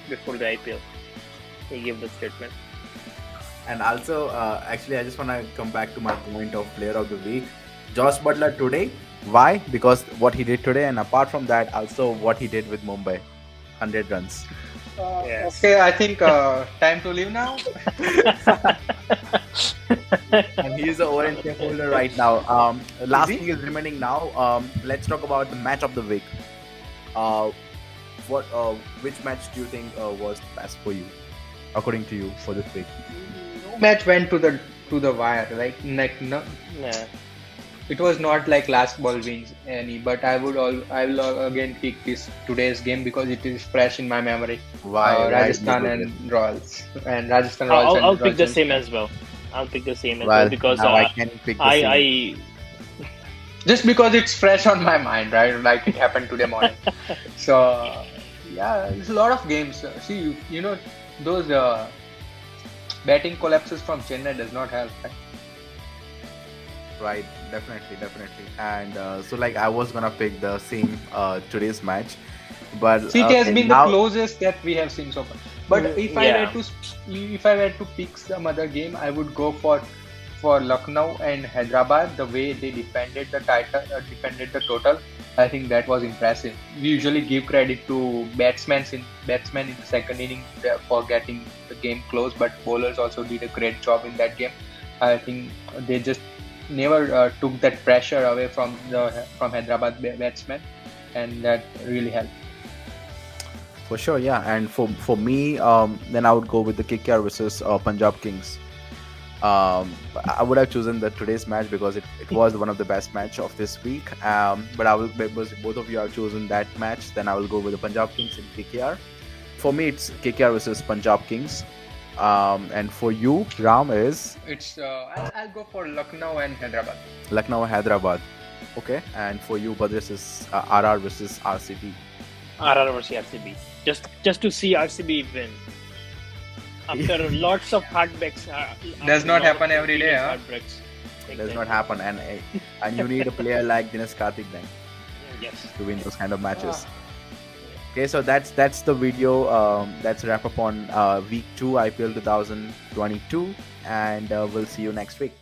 before the IPL. He gave the statement. And also, actually, I just want to come back to my point of player of the week, Josh Butler today. Why? Because what he did today, and apart from that, also what he did with Mumbai, 100 runs. Yes. Okay, I think time to leave now. And he is the orange shareholder right now. Last he? week is remaining now. Let's talk about the match of the week. Uh, which match do you think was best for you, according to you, for this week? No match went to the wire, like no, Yeah. it was not like last ball wins any. But I will again pick today's game because it is fresh in my memory. Why? Rajasthan and Royals, and Rajasthan Royals I'll and pick the Rajasthan. same as well. I'll pick the same as well Well, because now I can pick the same. I just because it's fresh on my mind, right? Like it happened today morning. So yeah, it's a lot of games. See, those batting collapses from Chennai does not help, right? Right, definitely. And so like I was gonna pick the same today's match, but See, it has been the now closest that we have seen so far. But Yeah. if I were to pick some other game, I would go for Lucknow and Hyderabad. The way they defended the title, defended the total, I think that was impressive. We usually give credit to batsmen in the second inning for getting the game close, but bowlers also did a great job in that game. I think they just never took that pressure away from Hyderabad batsmen, and that really helped. for sure, yeah. And for me, then I would go with the KKR versus Punjab Kings. I would have chosen the today's match because it was one of the best match of this week. But I will, because both of you have chosen that match, then I will go with the Punjab Kings and KKR. For me, it's KKR versus Punjab Kings. And for you, Ram, is It's I'll go for Lucknow and Hyderabad. Lucknow and Hyderabad. Okay, and for you, Bhadresh, is RR versus RCB. RR versus RCB. Just to see RCB win after lots of heartbreaks. Does After not lot of happen every day, previous huh? heartbreaks. It does not Exactly. happen, and you need a player like Dinesh Karthik then Yes. to win those kind of matches. Ah, Okay, so that's the video. That's a wrap up on week 2 IPL 2022, and we'll see you next week.